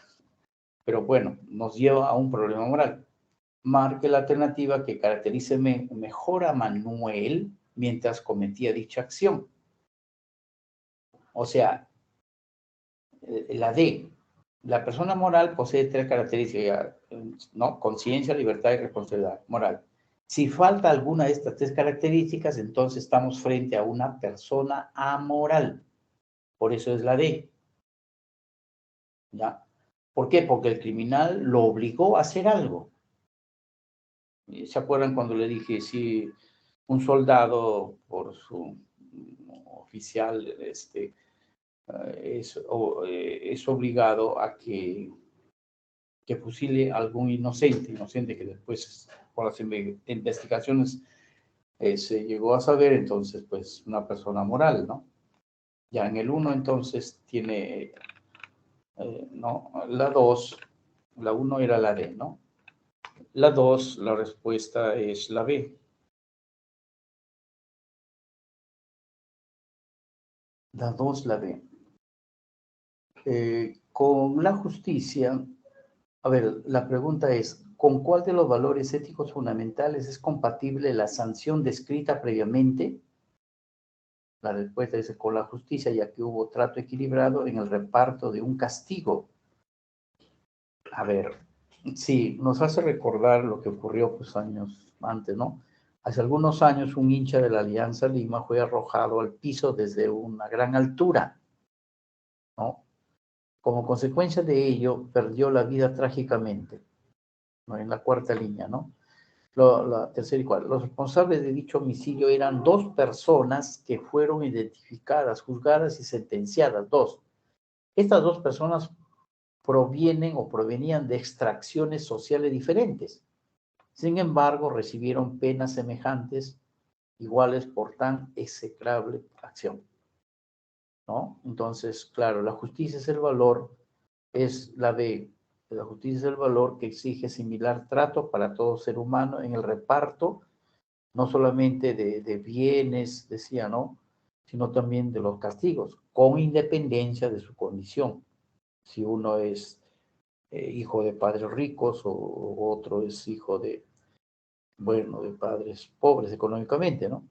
Pero bueno, nos lleva a un problema moral. Marque la alternativa que caracterice mejor a Manuel mientras cometía dicha acción. O sea, la D. La persona moral posee tres características, ¿no? Conciencia, libertad y responsabilidad moral. Si falta alguna de estas tres características, entonces estamos frente a una persona amoral. Por eso es la D. ¿Ya? ¿Por qué? Porque el criminal lo obligó a hacer algo. ¿Se acuerdan cuando le dije si un soldado por su oficial es obligado a que fusile a algún inocente que después por las investigaciones se llegó a saber, entonces pues una persona moral, ¿no? Ya en el 1 entonces tiene, no, la 2, la 1 era la D, ¿no? La 2, la respuesta es la B. La 2, la B. Con la justicia, a ver, la pregunta es, ¿con cuál de los valores éticos fundamentales es compatible la sanción descrita previamente? La respuesta es con la justicia, ya que hubo trato equilibrado en el reparto de un castigo. A ver, sí, nos hace recordar lo que ocurrió pues años antes, ¿no? Hace algunos años un hincha de la Alianza Lima fue arrojado al piso desde una gran altura, ¿no? Como consecuencia de ello, perdió la vida trágicamente, ¿no? En la cuarta línea, ¿no? La tercera y cuarta. Los responsables de dicho homicidio eran dos personas que fueron identificadas, juzgadas y sentenciadas, dos. Estas dos personas provienen o provenían de extracciones sociales diferentes. Sin embargo, recibieron penas semejantes, iguales por tan execrable acción, ¿no? Entonces, claro, la justicia es el valor, es la B. La justicia es el valor que exige similar trato para todo ser humano en el reparto, no solamente de bienes, decía, ¿no? Sino también de los castigos, con independencia de su condición. Si uno es hijo de padres ricos o otro es hijo de, bueno, de padres pobres económicamente, ¿no?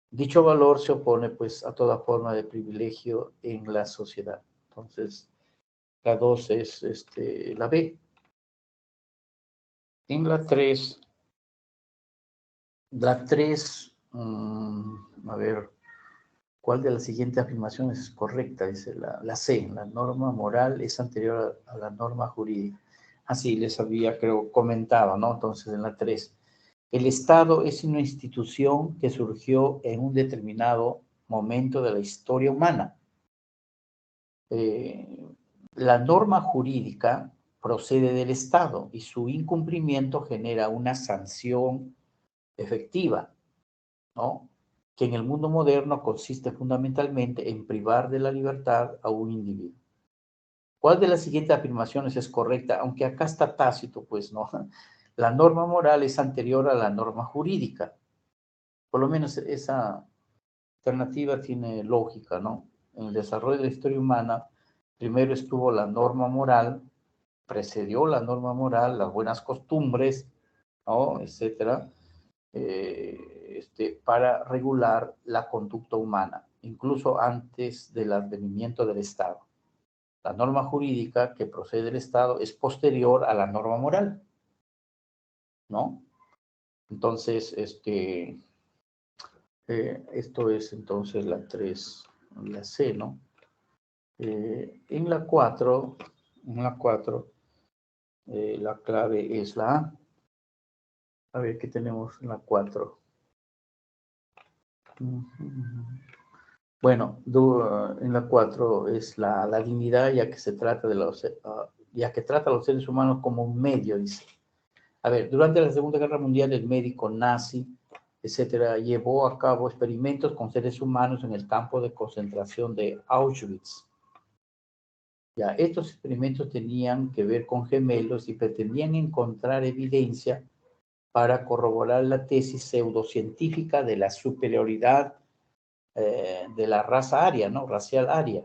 Dicho valor se opone pues a toda forma de privilegio en la sociedad. Entonces, la 2 es la B. En la 3, a ver, ¿cuál de las siguientes afirmaciones es correcta? Dice la C, la norma moral es anterior a la norma jurídica. Así les había, creo, comentado, ¿no? Entonces, en la 3, el Estado es una institución que surgió en un determinado momento de la historia humana. La norma jurídica procede del Estado y su incumplimiento genera una sanción efectiva, ¿no? Que en el mundo moderno consiste fundamentalmente en privar de la libertad a un individuo. ¿Cuál de las siguientes afirmaciones es correcta? Aunque acá está tácito, pues no. La norma moral es anterior a la norma jurídica. Por lo menos esa alternativa tiene lógica, ¿no? En el desarrollo de la historia humana, primero estuvo la norma moral, precedió la norma moral, las buenas costumbres, ¿no? Etcétera, para regular la conducta humana, incluso antes del advenimiento del Estado. La norma jurídica que procede del Estado es posterior a la norma moral, ¿no? Entonces, esto es entonces la 3, la C, ¿no? En la 4, la clave es la A. A ver, ¿qué tenemos en la 4? Bueno, en la 4 es la dignidad, ya que se trata de ya que trata a los seres humanos como un medio, dice. A ver, durante la Segunda Guerra Mundial, el médico nazi, etcétera, llevó a cabo experimentos con seres humanos en el campo de concentración de Auschwitz. Ya, estos experimentos tenían que ver con gemelos y pretendían encontrar evidencia para corroborar la tesis pseudocientífica de la superioridad de la raza aria, ¿no? Racial aria.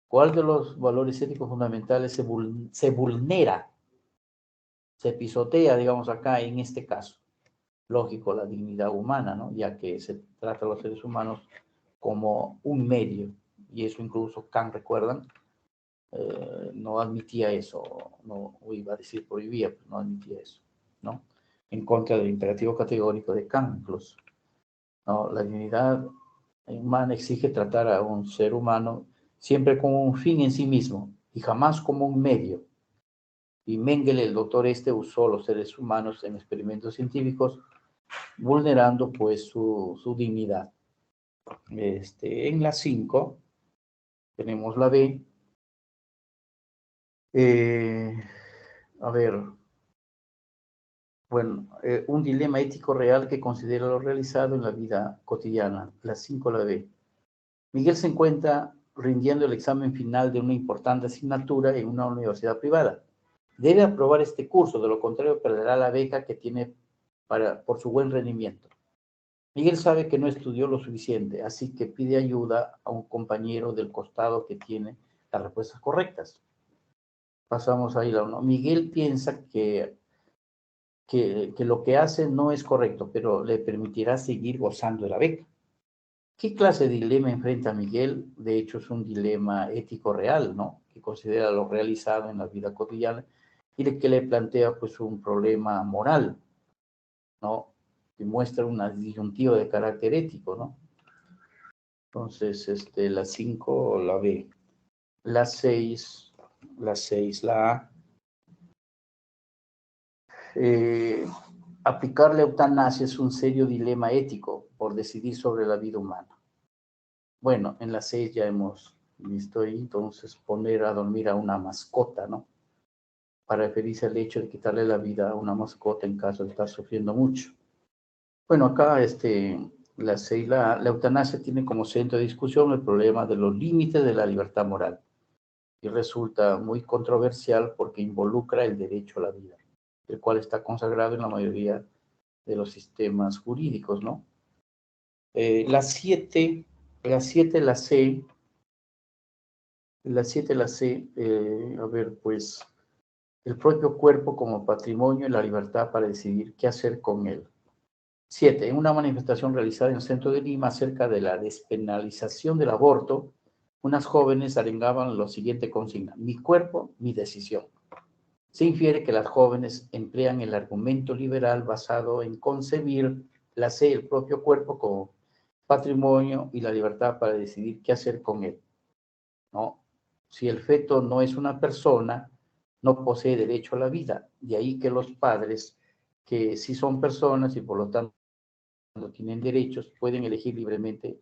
¿Cuál de los valores éticos fundamentales se vulnera, se pisotea, digamos acá, en este caso? Lógico, la dignidad humana, ¿no? Ya que se trata a los seres humanos como un medio, y eso incluso Kant, recuerdan, no admitía eso, no iba a decir prohibía, pero no admitía eso, ¿no? En contra del imperativo categórico de Kant, incluso. ¿No? La dignidad humana exige tratar a un ser humano siempre como un fin en sí mismo y jamás como un medio. Y Mengele, el doctor usó los seres humanos en experimentos científicos, vulnerando pues su dignidad. En la 5 tenemos la B. A ver, bueno, un dilema ético real que considera lo realizado en la vida cotidiana. La 5 la B. Miguel se encuentra rindiendo el examen final de una importante asignatura en una universidad privada. Debe aprobar este curso, de lo contrario perderá la beca que tiene por su buen rendimiento. Miguel sabe que no estudió lo suficiente, así que pide ayuda a un compañero del costado que tiene las respuestas correctas. Pasamos ahí la 1. Miguel piensa que lo que hace no es correcto, pero le permitirá seguir gozando de la beca. ¿Qué clase de dilema enfrenta Miguel? De hecho, es un dilema ético real, ¿no? Que considera lo realizado en la vida cotidiana y que le plantea, pues, un problema moral, ¿no? Que muestra una disyuntiva de carácter ético, ¿no? Entonces, la 5, la B. La 6, la A. Aplicar la eutanasia es un serio dilema ético por decidir sobre la vida humana. Bueno, en la 6 ya hemos visto ahí, entonces poner a dormir a una mascota, ¿no? Para referirse al hecho de quitarle la vida a una mascota en caso de estar sufriendo mucho. Bueno, acá la 6, la eutanasia tiene como centro de discusión el problema de los límites de la libertad moral y resulta muy controversial porque involucra el derecho a la vida, el cual está consagrado en la mayoría de los sistemas jurídicos, ¿no? La 7, la C, a ver, pues, el propio cuerpo como patrimonio y la libertad para decidir qué hacer con él. 7. En una manifestación realizada en el centro de Lima acerca de la despenalización del aborto, unas jóvenes arengaban lo siguiente consigna: mi cuerpo, mi decisión. Se infiere que las jóvenes emplean el argumento liberal basado en concebir el propio cuerpo como patrimonio y la libertad para decidir qué hacer con él, ¿no? Si el feto no es una persona, no posee derecho a la vida. De ahí que los padres, que sí son personas y por lo tanto tienen derechos, pueden elegir libremente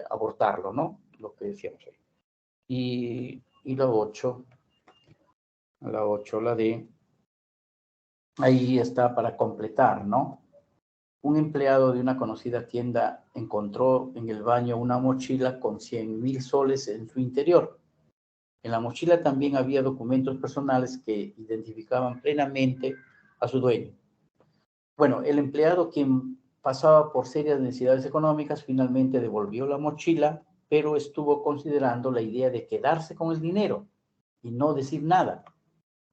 abortarlo, ¿no? Lo que decíamos ahí. Y la 8, la D, ahí está para completar, ¿no? Un empleado de una conocida tienda encontró en el baño una mochila con 100,000 soles en su interior. En la mochila también había documentos personales que identificaban plenamente a su dueño. Bueno, el empleado, quien pasaba por serias necesidades económicas, finalmente devolvió la mochila, pero estuvo considerando la idea de quedarse con el dinero y no decir nada.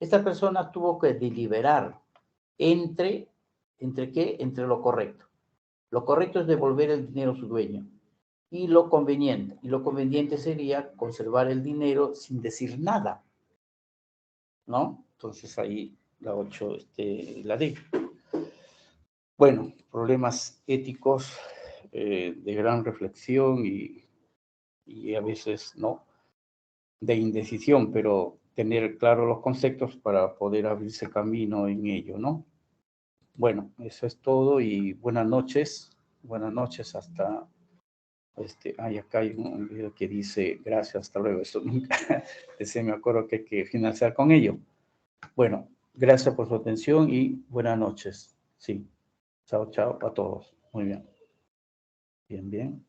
Esta persona tuvo que deliberar ¿entre qué? Entre lo correcto. Lo correcto es devolver el dinero a su dueño. Y lo conveniente sería conservar el dinero sin decir nada, ¿no? Entonces ahí la 8, la D. Bueno, problemas éticos de gran reflexión y a veces, ¿no? De indecisión, pero tener claros los conceptos para poder abrirse camino en ello, ¿no? Bueno, eso es todo y buenas noches hasta, acá hay un video que dice gracias, hasta luego, eso nunca, se me acuerdo que hay que finalizar con ello. Bueno, gracias por su atención y buenas noches, sí, chao, chao a todos, muy bien, bien, bien.